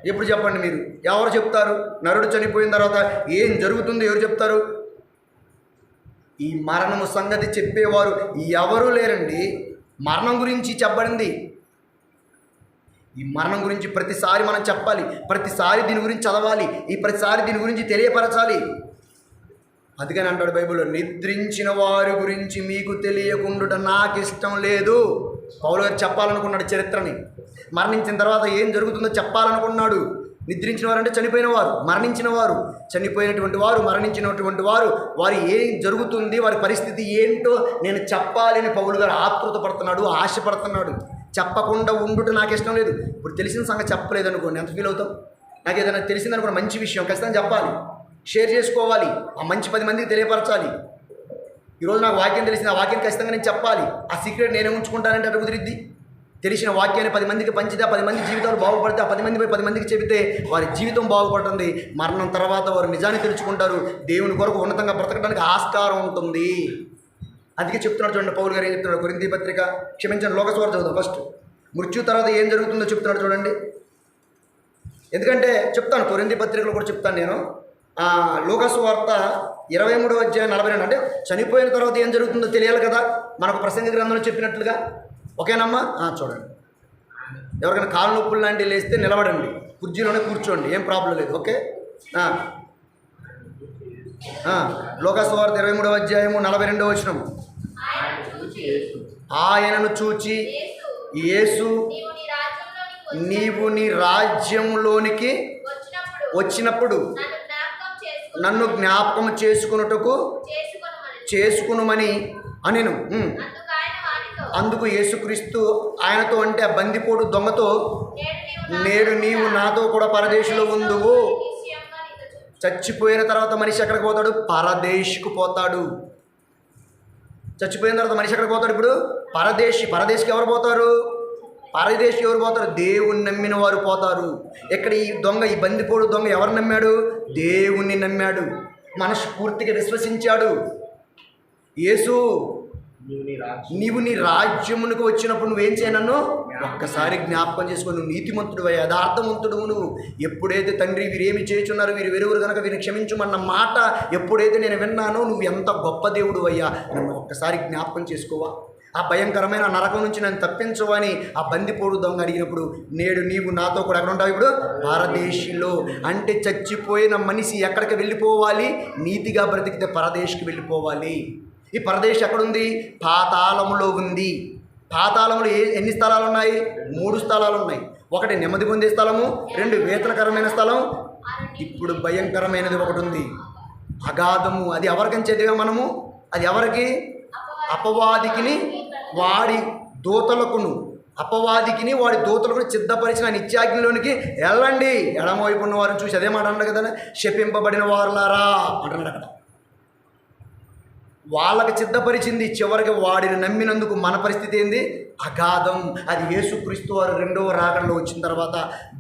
ఎప్పుడు చెప్పండి మీరు, ఎవరు చెప్తారు? నరుడు చనిపోయిన తర్వాత ఏం జరుగుతుంది ఎవరు చెప్తారు? ఈ మరణము సంగతి చెప్పేవారు ఎవరు లేరండి. మరణం గురించి చెప్పబడింది. ఈ మరణం గురించి ప్రతిసారి మనం చెప్పాలి, ప్రతిసారి దీని గురించి చదవాలి, ప్రతిసారి దీని గురించి తెలియపరచాలి. అందుకని అంటాడు బైబిల్లో, నిద్రించిన వారి గురించి మీకు తెలియకుండా నాకు ఇష్టం లేదు. పౌలు గారు చెప్పాలనుకున్నాడు చరిత్రని. మరణించిన తర్వాత ఏం జరుగుతుందో చెప్పాలనుకున్నాడు. నిద్రించిన వారు అంటే చనిపోయిన వారు, మరణించిన వారు, చనిపోయినటువంటి వారు, మరణించినటువంటి వారు, వారు ఏం జరుగుతుంది, వారి పరిస్థితి ఏంటో నేను చెప్పాలని పౌలు గారు ఆతృత పడుతున్నాడు, ఆశపడుతున్నాడు. చెప్పకుండా ఉండుట నాకు ఇష్టం లేదు. ఇప్పుడు తెలిసిన సంగతి చెప్పలేదు అనుకోండి, ఎంత ఫీల్ అవుతాం? నాకు ఏదైనా తెలిసిందనుకోండి, మంచి విషయం ఖచ్చితంగా చెప్పాలి, షేర్ చేసుకోవాలి, ఆ మంచి 10 మందికి తెలియపరచాలి. ఈరోజు నాకు వాక్యం తెలిసింది, ఆ వాక్యం ఖచ్చితంగా నేను చెప్పాలి. ఆ సీక్రెట్ నేనే ఉంచుకుంటానంటే అటు కుదిరిద్ది. తెలిసిన వాక్యాన్ని 10 మందికి పంచితే ఆ 10 మంది జీవితాలు బాగుపడితే, ఆ 10 మంది 10 మందికి చెబితే వారి జీవితం బాగుపడుతుంది. మరణం తర్వాత వారు నిజాన్ని తెలుసుకుంటారు. దేవుని కొరకు ఉన్నతంగా బ్రతకడానికి ఆస్కారం ఉంటుంది. అందుకే చెప్తున్నాడు చూడండి, పౌలు గారు ఏం చెప్తున్నాడు? కొరింథీ పత్రిక, క్షమించండి, లోకసువార్త చదువుదాం ఫస్ట్. మృత్యు తర్వాత ఏం జరుగుతుందో చెప్తున్నాడు చూడండి. ఎందుకంటే చెప్తాను, కొరింథీ పత్రికలో కూడా చెప్తాను నేను. లోకసువార్త 23వ అధ్యాయం 42. అంటే చనిపోయిన తర్వాత ఏం జరుగుతుందో తెలియాలి కదా, మనకు ప్రసంగ గ్రంథంలో చెప్పినట్లుగా. ఓకేనమ్మా? చూడండి, ఎవరికైనా కాలు నొప్పులు లాంటివి లేస్తే నిలబడండి, కుర్చీలోనే కూర్చోండి, ఏం ప్రాబ్లం లేదు. ఓకే. లోకసువార్త 23వ అధ్యాయము 42వ వచనం. ఆయనను చూచి యేసు, నీవు నీ రాజ్యంలోనికి వచ్చినప్పుడు నన్ను జ్ఞాపకం చేసుకునుమని అనెను. అందుకు యేసుక్రీస్తు ఆయనతో, అంటే ఆ బందిపోటు దొంగతో, నేడు నీవు నాతో కూడా పరదేశంలో ఉందువు. చచ్చిపోయిన తర్వాత మనిషి ఎక్కడికి పోతాడు? పరదేశికి పోతాడు. చచ్చిపోయిన తర్వాత మనిషి ఎక్కడికి పోతాడు? ఇప్పుడు పరదేశికి ఎవరు పోతారు? పరదేశి ఎవరు పోతారు? దేవుణ్ణి నమ్మిన వారు పోతారు. ఇక్కడ ఈ దొంగ, ఈ బందిపోడు దొంగ ఎవరు నమ్మాడు? దేవుణ్ణి నమ్మాడు, మనస్ఫూర్తిగా విశ్వసించాడు. యేసు, నీవు నీ రాజ్యమునికి వచ్చినప్పుడు నువ్వేం చేయనన్ను ఒక్కసారి జ్ఞాపకం చేసుకొని, నువ్వు నీతిమంతుడు, యథార్థవంతుడు. నువ్వు ఎప్పుడైతే తండ్రి వీరేమి చేయుచున్నారు, వీరు వెరువురు కనుక వీరిని క్షమించమన్న మాట ఎప్పుడైతే నేను విన్నానో, నువ్వు ఎంత గొప్ప దేవుడు అయ్యా, నన్ను ఒక్కసారి జ్ఞాపకం చేసుకోవా, ఆ భయంకరమైన నరకం నుంచి నన్ను తప్పించవని ఆ బందిపోడు దొంగ అడిగినప్పుడు, నేడు నీవు నాతో కూడా ఎక్కడ ఉంటావు? ఇప్పుడు పరదేశిలో. అంటే చచ్చిపోయిన మనిషి ఎక్కడికి వెళ్ళిపోవాలి? నీతిగా బ్రతికితే పరదేశికి వెళ్ళిపోవాలి. ఈ పరదేశం ఎక్కడుంది? పాతాళములో ఉంది. పాతాళములో ఎన్ని స్థలాలు ఉన్నాయి? 3 స్థలాలు ఉన్నాయి. 1 నెమ్మది పొందే స్థలము, 2 వేతనకరమైన స్థలం, ఇప్పుడు భయంకరమైనది ఒకటి ఉంది, అగాధము. అది ఎవరికని చదివా మనము? అది ఎవరికి? అపవాదికిని వాడి దూతలకును, అపవాదికిని వాడి దూతలకు సిద్ధపరిచిన నిత్యాగ్నిలోనికి వెళ్ళండి. ఎడమవైపు ఉన్న వారిని చూసి అదే మాట అన్నాడు కదా, శపింపబడిన వారులారా అంటున్నాడు అక్కడ. వాళ్ళకి సిద్ధపరిచింది. చివరికి వాడిని నమ్మినందుకు మన పరిస్థితి ఏంది? అగాధం. అది యేసుక్రీస్తు వారు 2వ రాకడలో వచ్చిన తర్వాత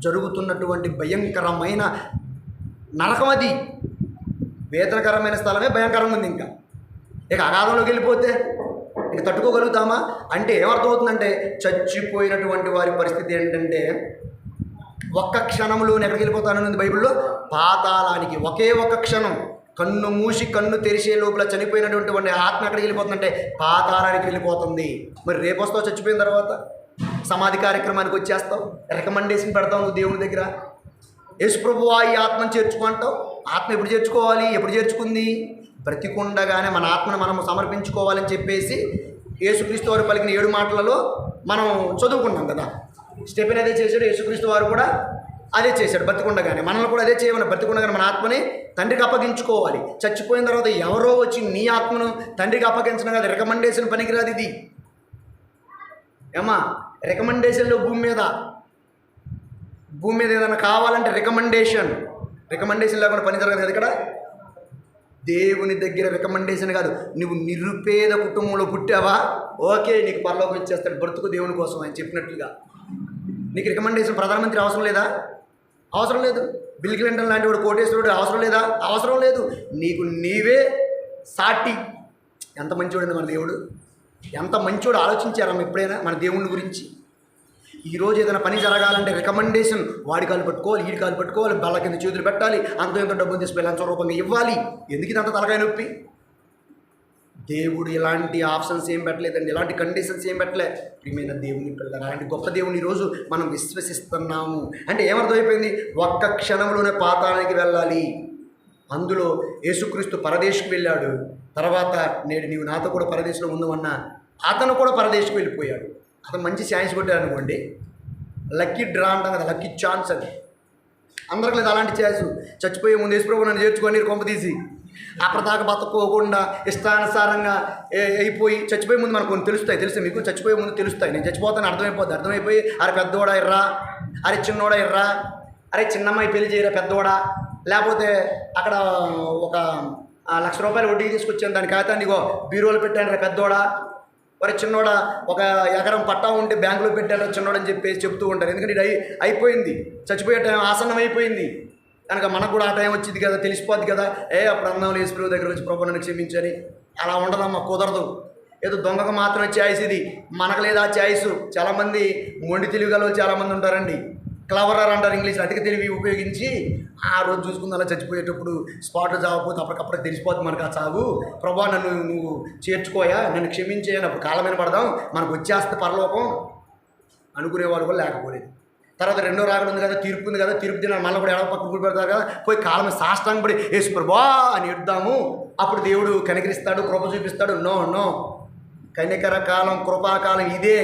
జరుగుతున్నటువంటి భయంకరమైన నరకం. అది వేదనకరమైన స్థలమే భయంకరంగా ఉంది. ఇక అగాధంలోకి వెళ్ళిపోతే ఇక తట్టుకోగలుగుతామా? అంటే ఏమర్థమవుతుందంటే, చచ్చిపోయినటువంటి వారి పరిస్థితి ఏంటంటే, ఒక్క క్షణంలోనే ఎక్కడికి వెళ్ళిపోతానని బైబిల్లో? పాతాళానికి. ఒకే ఒక్క క్షణం, కన్ను మూసి కన్ను తెరిసే లోపల చనిపోయినటువంటి వాడి ఆత్మ ఎక్కడికి వెళ్ళిపోతుందంటే పాతాళానికి వెళ్ళిపోతుంది. మరి రేపు వస్తావు చచ్చిపోయిన తర్వాత? సమాధి కార్యక్రమానికి వచ్చేస్తావు, రికమెండేషన్ పెడతావు నువ్వు దేవుని దగ్గర. యేసుప్రభువా ఈ ఆత్మను చేర్చుకుంటావు. ఆత్మ ఎప్పుడు చేర్చుకోవాలి? ఎప్పుడు చేర్చుకుంది? బ్రతికుండగానే మన ఆత్మను మనం సమర్పించుకోవాలని చెప్పేసి యేసుక్రీస్తు వారు పలికిన 7 మాటలలో మనం చదువుకున్నాం కదా. స్టెఫెన్ అదే చేశాడు, యేసుక్రీస్తు వారు కూడా అదే చేశాడు. బ్రతికుండగానే మనల్ని కూడా అదే చేయమని, బ్రతికుండగానే మన ఆత్మని తండ్రికి అప్పగించుకోవాలి. చచ్చిపోయిన తర్వాత ఎవరో వచ్చి నీ ఆత్మను తండ్రికి అప్పగించడం కాదు, రికమెండేషన్ పనికిరాదు ఇది. ఏమా రికమెండేషన్లో భూమి మీద ఏదైనా కావాలంటే రికమెండేషన్ లేకుండా పని జరగదు కదా ఇక్కడ. దేవుని దగ్గర రికమెండేషన్ కాదు. నువ్వు నిరుపేద కుటుంబంలో పుట్టావా, ఓకే, నీకు పరలోకం ఇచ్చేస్తాడు. బ్రతుకు దేవుని కోసం ఆయన చెప్పినట్లుగా. నీకు రికమెండేషన్ ప్రధానమంత్రి అవసరం లేదా? అవసరం లేదు. బిల్ క్లింటన్ లాంటి వాడు, కోటేశ్వరుడు అవసరం లేదా? అవసరం లేదు. నీకు నీవే సాటి. ఎంత మంచివాడు మన దేవుడు, ఎంత మంచివాడు. ఆలోచించారా ఎప్పుడైనా మన దేవుని గురించి? ఈరోజు ఏదైనా పని జరగాలంటే రికమెండేషన్, వాడి కాలు పట్టుకోవాలి, వీడి కాలు పట్టుకోవాలి, బల్ల కింద చేతులు పెట్టాలి, ఎంతో డబ్బులు తీసుకెళ్ళి లంచం రూపంగా ఇవ్వాలి. ఎందుకు ఇదంతా తలకాయ నొప్పి? దేవుడు ఇలాంటి ఆప్షన్స్ ఏం పెట్టలేదండి, ఇలాంటి కండిషన్స్ ఏం పెట్టలే. ప్రియమైన దేవుని పిల్లలు, అలాంటి గొప్ప దేవుని ఈరోజు మనం విశ్వసిస్తున్నాము అంటే ఏమర్థమైపోయింది? ఒక్క క్షణంలోనే పాతాళానికి వెళ్ళాలి. అందులో యేసుక్రీస్తు పరదేశకు వెళ్ళాడు. తర్వాత నేడు నీవు నాతో కూడా పరదేశంలో ఉందమన్నా అతను కూడా పరదేశకు వెళ్ళిపోయాడు. అతను మంచి ఛాన్స్ కొట్టాడు అనుకోండి, లక్కీ డ్రా అంటాం కదా, లక్కీ ఛాన్స్ అది. అందరికి లేదు అలాంటి ఛాన్స్. చచ్చిపోయే ముందు యేసుప్రభు నన్ను చేర్చుకొని కొంప తీసి అప్పటిదాకా బతకపోకుండా ఇష్టానుసారంగా అయిపోయి చచ్చిపోయే ముందు మనకు కొన్ని తెలుస్తాయి మీకు. చచ్చిపోయే ముందు తెలుస్తాయి. నేను చచ్చిపోతాను అర్థమైపోయి అరే పెద్దోడా ఎర్రా, అరే చిన్నోడా ఎర్రా, అరే చిన్నమ్మాయి పెళ్లి చేయరా పెద్దోడా, లేకపోతే అక్కడ ఒక 1,00,000 రూపాయలు వడ్డీకి తీసుకొచ్చాను, దాని కాగితాన్ని ఇగో బీరోలు పెట్టాను రా పెద్దోడా, మరి చిన్నోడా ఒక ఎకరం పట్టా ఉంటే బ్యాంకులో పెట్టారా చిన్నోడని చెప్పేసి చెప్తూ ఉంటారు. ఎందుకంటే ఇది అయిపోయింది, చచ్చిపోయే టైం ఆసన్నం అయిపోయింది కనుక మనకు కూడా ఆ టైం వచ్చింది కదా, తెలిసిపోద్ది కదా. అప్పుడు అన్నంలో యేసుప్రభు దగ్గర వచ్చి ప్రభు నన్ను క్షమించని. అలా ఉండదమ్మా, కుదరదు. ఏదో దొంగకు మాత్రమే ఛాయిస్ ఇది, మనకు లేదా ఛాయిస్. చాలామంది మొండి తెలివిగల చాలామంది ఉంటారండి, క్లవరర్ అంటారు ఇంగ్లీష్లో. అధిక తెలివి ఉపయోగించి ఆ రోజు చూసుకుంది అలా చచ్చిపోయేటప్పుడు స్పాట్లో చావకపోతే అప్పటికప్పుడు తెలిసిపోతుంది మనకు ఆ చావు. ప్రభా నువ్వు చేర్చుకోయా, నన్ను క్షమించేయని అప్పుడు కాళ్ళ మీద పడదాం, మనకు వచ్చేస్తే పరలోకం అనుకునేవాడు కూడా లేకపోలేదు. తర్వాత రెండో రాకడ ఉంది కదా, తీర్పు ఉంది కదా, తీర్పు దినాలు మళ్ళీ కూడా ఎడవ పక్కన పెడతారు కదా, పోయి కాళ్ళ మీద సాష్టాంగ పడి యేసు ప్రభా అని ఎడుద్దాము. అప్పుడు దేవుడు కనికరిస్తాడు, కృప చూపిస్తాడు. నో కనికర కాలం, కృపాకాలం ఇదే.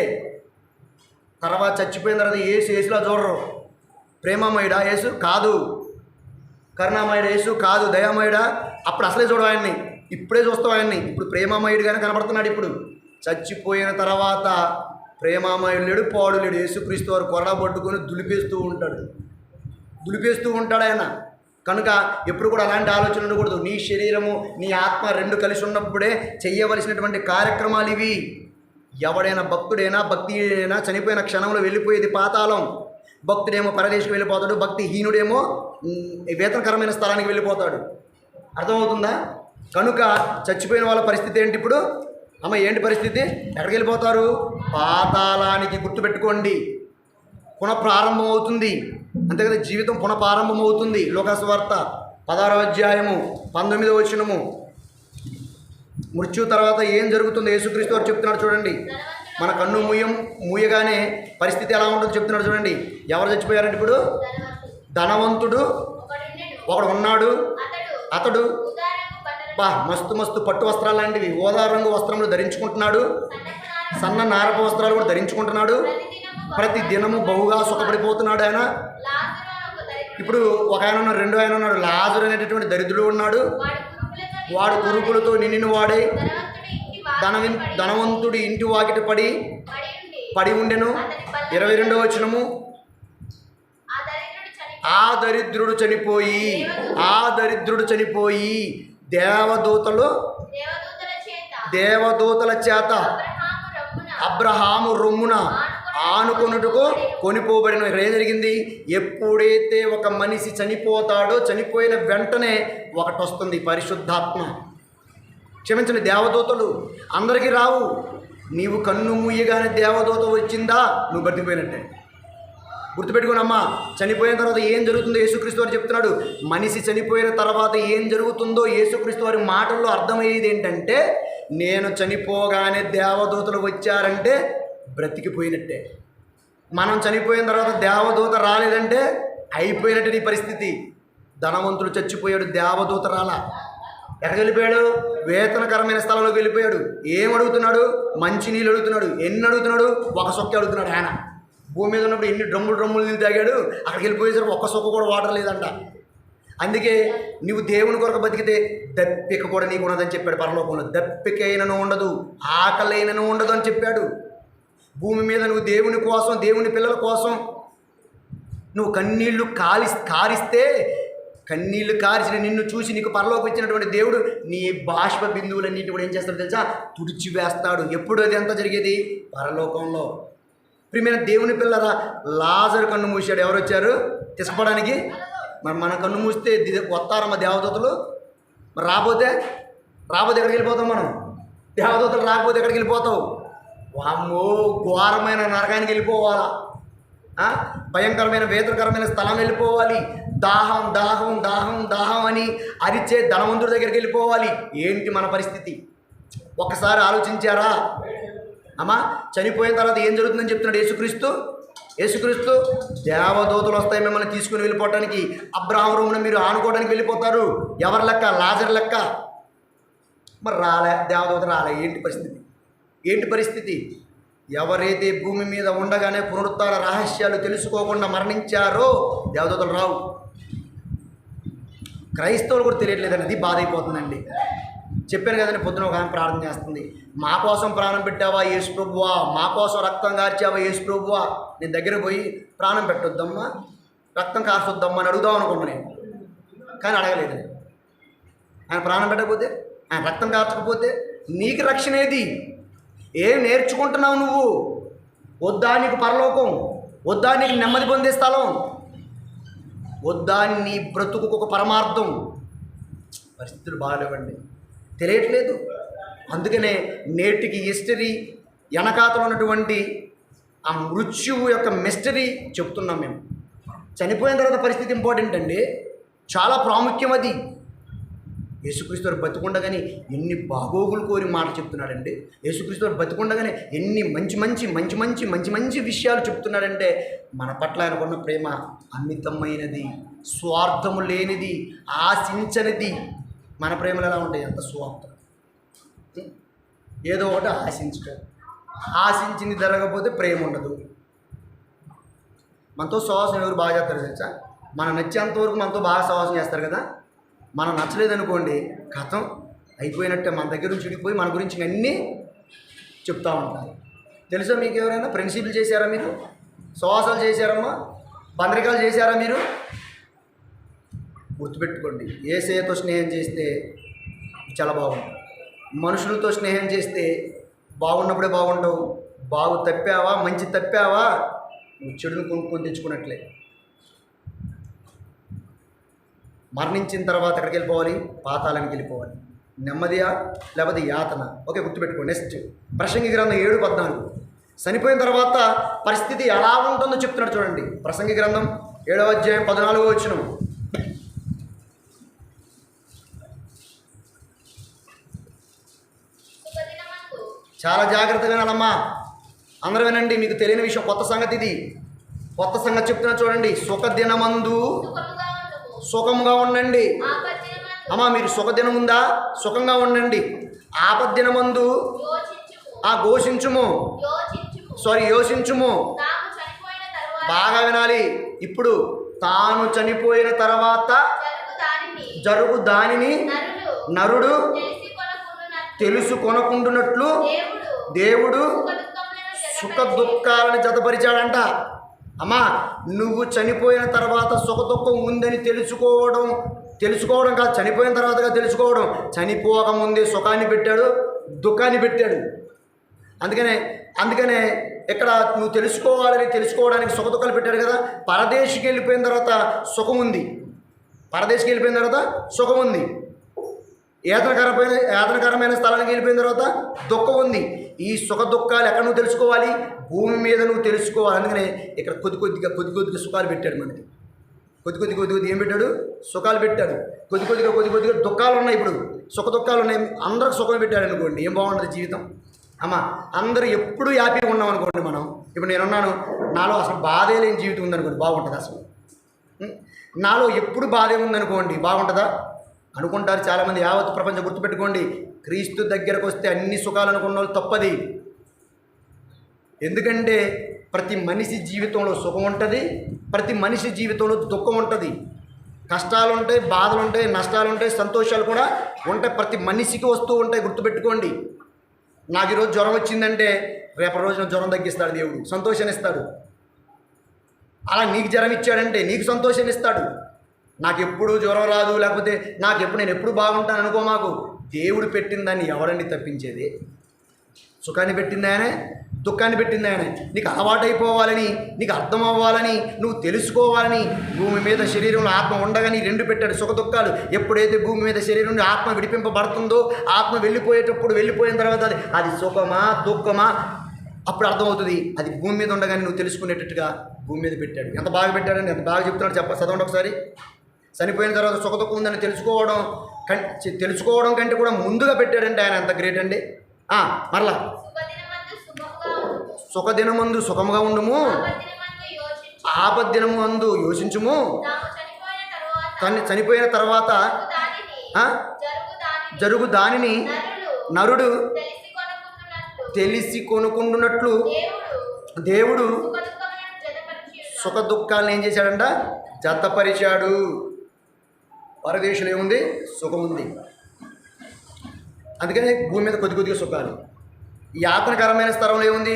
తర్వాత చచ్చిపోయిన తర్వాత యేసులా చూడరు. ప్రేమమయుడా యేసు కాదు, కరుణామయుడు యేసు కాదు, దయామయుడా అప్పుడు అసలే చూడవు ఆయన్ని, ఇప్పుడే చూస్తావు ఆయన్ని. ఇప్పుడు ప్రేమమయుడుగానే కనబడుతున్నాడు. ఇప్పుడు చచ్చిపోయిన తర్వాత ప్రేమమయుడు లేడు, పాడు లేడు. యేసుక్రీస్తు వారు కొరడా పట్టుకొని దులిపేస్తూ ఉంటాడు ఆయన. కనుక ఎప్పుడు కూడా అలాంటి ఆలోచన ఉండకూడదు. నీ శరీరము నీ ఆత్మ రెండు కలిసి ఉన్నప్పుడే చెయ్యవలసినటువంటి కార్యక్రమాలు ఇవి. ఎవడైనా భక్తుడైనా భక్తిహీనైనా చనిపోయిన క్షణంలో వెళ్ళిపోయేది పాతాళం. భక్తుడేమో పరదేశకు వెళ్ళిపోతాడు, భక్తిహీనుడేమో వేతనకరమైన స్థలానికి వెళ్ళిపోతాడు. అర్థమవుతుందా? కనుక చచ్చిపోయిన వాళ్ళ పరిస్థితి ఏంటి ఇప్పుడు? అమ్మ ఏంటి పరిస్థితి? ఎక్కడికి వెళ్ళిపోతారు? పాతాళానికి. గుర్తుపెట్టుకోండి, పునఃప్రారంభం అవుతుంది. అంతే కదా, జీవితం పునఃప్రారంభం అవుతుంది. లోకాసు వార్త 16వ అధ్యాయము 19వ వచనము. మృత్యు తర్వాత ఏం జరుగుతుందో యేసుక్రీస్తు వారు చెప్తున్నాడు చూడండి. మన కన్ను మూయగానే పరిస్థితి ఎలా ఉంటుందో చెప్తున్నాడు చూడండి. ఎవరు చచ్చిపోయారంటే ఇప్పుడు? ధనవంతుడు ఒకడు ఉన్నాడు. అతడు మస్తు పట్టు వస్త్రాలు లాంటివి ఓదా రంగు వస్త్రములు ధరించుకుంటున్నాడు. సన్న నారప వస్త్రాలు కూడా ధరించుకుంటున్నాడు. ప్రతి దినము బహుగా సుఖపడిపోతున్నాడు ఆయన. ఇప్పుడు ఒక ఆయన ఉన్నాడు, రెండో ఆయన ఉన్నాడు. లాజరు అనేటటువంటి దరిద్రుడు ఉన్నాడు. వాడు కురుపులతో నిండిన వాడై ధనవంతుడి ఇంటి వాకిట పడి ఉండెను. 22వ వచనము. ఆ దరిద్రుడు చనిపోయి దేవదూతల చేత అబ్రహాము రొమ్మున ఆనుకొనుటకు కొనిపోబడిన. ఏం జరిగింది? ఎప్పుడైతే ఒక మనిషి చనిపోతాడో చనిపోయిన వెంటనే ఒకటి వస్తుంది, పరిశుద్ధాత్మ. క్షమించండి, దేవదూతలు అందరికీ రావు. నీవు కన్ను మూయగానే దేవదూత వచ్చిందా, నువ్వు బతికిపోయినట్టే. గుర్తుపెట్టుకోనమ్మా. చనిపోయిన తర్వాత ఏం జరుగుతుందో యేసుక్రీస్తు వారు చెప్తున్నాడు. మనిషి చనిపోయిన తర్వాత ఏం జరుగుతుందో యేసుక్రీస్తు వారి మాటల్లో అర్థమయ్యేది ఏంటంటే, నేను చనిపోగానే దేవదూతలు వచ్చారంటే బ్రతికిపోయినట్టే. మనం చనిపోయిన తర్వాత దేవదూత రాలేదంటే అయిపోయినట్టు నీ పరిస్థితి. ధనవంతుడు చచ్చిపోయాడు, దేవదూత రాలా. ఎక్కడికి వెళ్ళిపోయాడు? వేతనకరమైన స్థలంలోకి వెళ్ళిపోయాడు. ఏం అడుగుతున్నాడు? మంచి నీళ్ళు అడుగుతున్నాడు. ఎన్ని అడుగుతున్నాడు? ఒక సొక్క అడుగుతున్నాడు. ఆయన భూమి మీద ఉన్నప్పుడు ఎన్ని డ్రమ్ములు నీళ్ళు తాగాడు, అక్కడికి వెళ్ళిపోయేసరికి ఒక్క సొక్క కూడా వాటర్ లేదంట. అందుకే నువ్వు దేవుని కొరకు బతికితే దప్పిక కూడా నీకు ఉన్నదని చెప్పాడు పరలోకంలో. దప్పికైనను ఉండదు, ఆకలైనను ఉండదు అని చెప్పాడు. భూమి మీద నువ్వు దేవుని కోసం, దేవుని పిల్లల కోసం నువ్వు కన్నీళ్లు కారిస్తే, కన్నీళ్లు కాల్చిన నిన్ను చూసి నీకు పరలోకి ఇచ్చినటువంటి దేవుడు నీ బాష్ప బిందువులన్నింటి కూడా ఏం చేస్తాడు తెలుసా? తుడిచివేస్తాడు. ఎప్పుడు అది ఎంత జరిగేది? పరలోకంలో. ప్రియమైన దేవుని పిల్లరా, లాజరు కన్ను మూసాడు. ఎవరు వచ్చారు తీసుకుపోవడానికి? మరి మన కన్ను మూస్తే వస్తారమ్మ దేవదూతలు. మరి రాబోతే ఎక్కడికి వెళ్ళిపోతాం మనం? దేవదూతలు రాకపోతే ఎక్కడికి వెళ్ళిపోతావు? వామ్మో, ఘోరమైన నరకానికి వెళ్ళిపోవాలా, భయంకరమైన వేదనకరమైన స్థలం వెళ్ళిపోవాలి. దాహం దాహం దాహం దాహం అని అరిచే ధనవంతుడి దగ్గరికి వెళ్ళిపోవాలి. ఏంటి మన పరిస్థితి? ఒక్కసారి ఆలోచించారా అమ్మా? చనిపోయిన తర్వాత ఏం జరుగుతుందని చెప్తున్నాడు యేసుక్రీస్తు. దేవదూతలు వస్తాయి మిమ్మల్ని తీసుకుని వెళ్ళిపోవటానికి. అబ్రాహాము రూమున మీరు ఆనుకోవడానికి వెళ్ళిపోతారు. ఎవరి లెక్క? లాజరు లెక్క. మరి రాలే, దేవదూత రాలే. ఏంటి పరిస్థితి? ఎవరైతే భూమి మీద ఉండగానే పునరుత్థాన రహస్యాలు తెలుసుకోకుండా మరణించారో దేవదూతలు రావు. క్రైస్తవులు కూడా తెలియట్లేదండి. అది బాధ అయిపోతుందండి. చెప్పాను కదండి, పొద్దున ఒక ఆమె ప్రార్థన చేస్తుంది. మా కోసం ప్రాణం పెట్టావా యేసు ప్రభువా, మా కోసం రక్తం కార్చావా యేసు ప్రభువా. నేను దగ్గర పోయి ప్రాణం పెట్టొద్దమ్మా, రక్తం కార్చొద్దమ్మా అని అడుగుదాం అనుకున్నా నేను. కానీ అడగలేదు. ఆయన ప్రాణం పెట్టకపోతే, ఆయన రక్తం కార్చకపోతే నీకు రక్షణ ఏది? ఏం నేర్చుకుంటున్నావు నువ్వు? వద్దా నీకు పరలోకం? వద్దా నీకు నెమ్మది పొందే స్థలం? వద్దా నీ బ్రతుకు ఒక పరమార్థం? పరిస్థితులు బాగాలేవండి, తెలియట్లేదు. అందుకనే నేటికి హిస్టరీ వెనకాతలో ఉన్నటువంటి ఆ మృత్యువు యొక్క మిస్టరీ చెప్తున్నాం మేము. చనిపోయిన తర్వాత పరిస్థితి ఇంపార్టెంట్ అండి, చాలా ప్రాముఖ్యం అది. యేసుక్రీస్తు వారు బతికుండగానే ఎన్ని బాగోగులు కోరి మాట చెప్తున్నాడండి. యేసుక్రీస్తు వారు బతికుండగానే ఎన్ని మంచి మంచి విషయాలు చెప్తున్నాడంటే మన పట్ల ఆయనకున్న ప్రేమ అమితమైనది, స్వార్థము లేనిది, ఆశించనిది. మన ప్రేమలు ఎలా ఉంటాయి? అంత స్వార్థం. ఏదో ఒకటి ఆశించడం, ఆశించింది జరగకపోతే ప్రేమ ఉండదు. మనతో సహవాసం ఎవరు బాగా చేస్తారు తెలుసా? మనం నచ్చేంతవరకు మనతో బాగా సహవాసం చేస్తారు కదా. మనం నచ్చలేదనుకోండి, కథం అయిపోయినట్టే. మన దగ్గర నుంచి విడిపోయి మన గురించి అన్నీ చెప్తూ ఉంటారు. తెలుసా మీకు? ఎవరైనా ఫ్రెండ్షిప్లు చేశారా మీరు? సహవాసాలు చేశారమ్మా? బందరికాలు చేశారా మీరు? గుర్తుపెట్టుకోండి, యేసయ్యతో స్నేహం చేస్తే చాలా బాగుంటుంది. మనుషులతో స్నేహం చేస్తే బాగున్నప్పుడే బాగుండవు. మంచి తప్పావా నువ్వు చెడును కొనుక్కొని తెచ్చుకున్నట్లే. మరణించిన తర్వాత ఎక్కడికి వెళ్ళిపోవాలి? పాతాళానికి వెళ్ళిపోవాలి. నెమ్మదియా లేకపోతే యాతన? ఓకే, గుర్తుపెట్టుకోండి. నెక్స్ట్ ప్రసంగి గ్రంథం 7:14. చనిపోయిన తర్వాత పరిస్థితి ఎలా ఉంటుందో చెప్తున్నాడు చూడండి. ప్రసంగి గ్రంథం 7వ అధ్యాయం 14వ వచనం. చాలా జాగ్రత్తగా వినాలమ్మా, అందరూ వినండి. మీకు తెలియని విషయం, కొత్త సంగతి ఇది. కొత్త సంగతి చెప్తున్నా చూడండి. సుఖదినమందు సుఖంగా ఉండండి. అమ్మా, మీరు సుఖదినం ఉందా? సుఖంగా ఉండండి. ఆపద్దినమందు యోచించుము. బాగా వినాలి. ఇప్పుడు తాను చనిపోయిన తర్వాత జరుగు దానిని నరుడు తెలుసుకొనకుండునట్లు దేవుడు సుఖ దుఃఖాలను జతపరిచాడంట. అమ్మా, నువ్వు చనిపోయిన తర్వాత సుఖ దుఃఖం ఉందని తెలుసుకోవడం కాదు, చనిపోయిన తర్వాతగా తెలుసుకోవడం. చనిపోకముందే సుఖాన్ని పెట్టాడు, దుఃఖాన్ని పెట్టాడు. అందుకనే ఇక్కడ నువ్వు తెలుసుకోవడానికి సుఖ దుఃఖాలు పెట్టాడు కదా. పరదేశికి వెళ్ళిపోయిన తర్వాత సుఖం ఉంది. యాతనకరమైన స్థలానికి వెళ్ళిపోయిన తర్వాత దుఃఖం ఉంది. ఈ సుఖ దుఃఖాలు ఎక్కడ నువ్వు తెలుసుకోవాలి? భూమి మీద నువ్వు తెలుసుకోవాలి. అందుకనే ఇక్కడ కొద్ది కొద్దిగా సుఖాలు పెట్టాడు మనకి. కొద్ది ఏం పెట్టాడు? సుఖాలు పెట్టాడు. కొద్దిగా దుఃఖాలు ఉన్నాయి. ఇప్పుడు సుఖ దుఃఖాలు ఉన్నాయి. అందరికి సుఖం పెట్టాడు అనుకోండి, ఏం బాగుంటుంది జీవితం? అమ్మ అందరూ ఎప్పుడు హ్యాపీగా ఉన్నాం అనుకోండి. మనం ఇప్పుడు నేనున్నాను, నాలో అసలు బాధే లేని జీవితం ఉందనుకోండి, బాగుంటుంది అసలు. నాలో ఎప్పుడు బాధే ఉందనుకోండి, బాగుంటుందా? అనుకుంటారు చాలామంది. యావత్ ప్రపంచం గుర్తుపెట్టుకోండి, క్రీస్తు దగ్గరకు వస్తే అన్ని సుఖాలు అనుకున్న వాళ్ళు తప్పది. ఎందుకంటే ప్రతి మనిషి జీవితంలో సుఖం ఉంటుంది, ప్రతి మనిషి జీవితంలో దుఃఖం ఉంటుంది. కష్టాలు ఉంటాయి, బాధలు ఉంటాయి, నష్టాలు ఉంటాయి, సంతోషాలు కూడా ఉంటాయి. ప్రతి మనిషికి వస్తూ ఉంటాయి, గుర్తుపెట్టుకోండి. నాకు ఈరోజు జ్వరం వచ్చిందంటే రేపటి రోజున జ్వరం తగ్గిస్తాడు దేవుడు, సంతోషాన్ని ఇస్తాడు. అలా నీకు జ్వరం ఇచ్చాడంటే నీకు సంతోషాన్ని ఇస్తాడు. నాకు ఎప్పుడు జ్వరం రాదు, లేకపోతే నేను ఎప్పుడు బాగుంటాను అనుకో. మాకు దేవుడు పెట్టిన దాన్ని ఎవరండి తప్పించేది? సుఖాన్ని పెట్టింది ఆయనే, దుఃఖాన్ని పెట్టింది ఆయనే. నీకు అలవాటైపోవాలని, నీకు అర్థం అవ్వాలని, నువ్వు తెలుసుకోవాలని భూమి మీద శరీరంలో ఆత్మ ఉండగాని రెండు పెట్టాడు, సుఖ దుఃఖాలు. ఎప్పుడైతే భూమి మీద శరీరం ఆత్మ విడిపింపబడుతుందో, ఆత్మ వెళ్ళిపోయిన తర్వాత అది సుఖమా దుఃఖమా అప్పుడు అర్థమవుతుంది. అది భూమి మీద ఉండగానే నువ్వు తెలుసుకునేటట్టుగా భూమి మీద పెట్టాడు. ఎంత బాగా పెట్టాడని, ఎంత బాగా చెప్తున్నాడు చదవండి ఒకసారి. చనిపోయిన తర్వాత సుఖ దుఃఖం ఉందని తెలుసుకోవడం కంటే కూడా ముందుగా పెట్టాడంటే ఆయన ఎంత గ్రేట్ అండి. మరలా సుఖదినమందు సుఖముగా ఉండుము, ఆపద్దినమందు యోచించుము. చనిపోయిన తర్వాత జరుగు దానిని నరుడు తెలిసి కొనుక్కుంటున్నట్లు దేవుడు సుఖ దుఃఖాలను ఏం చేశాడంట? జతపరిచాడు. పరదేశంలో ఏముంది? సుఖం ఉంది. అందుకని భూమి మీద కొద్దిగా సుఖాలు. ఈ ఆత్మకరమైన స్థలంలో ఏముంది?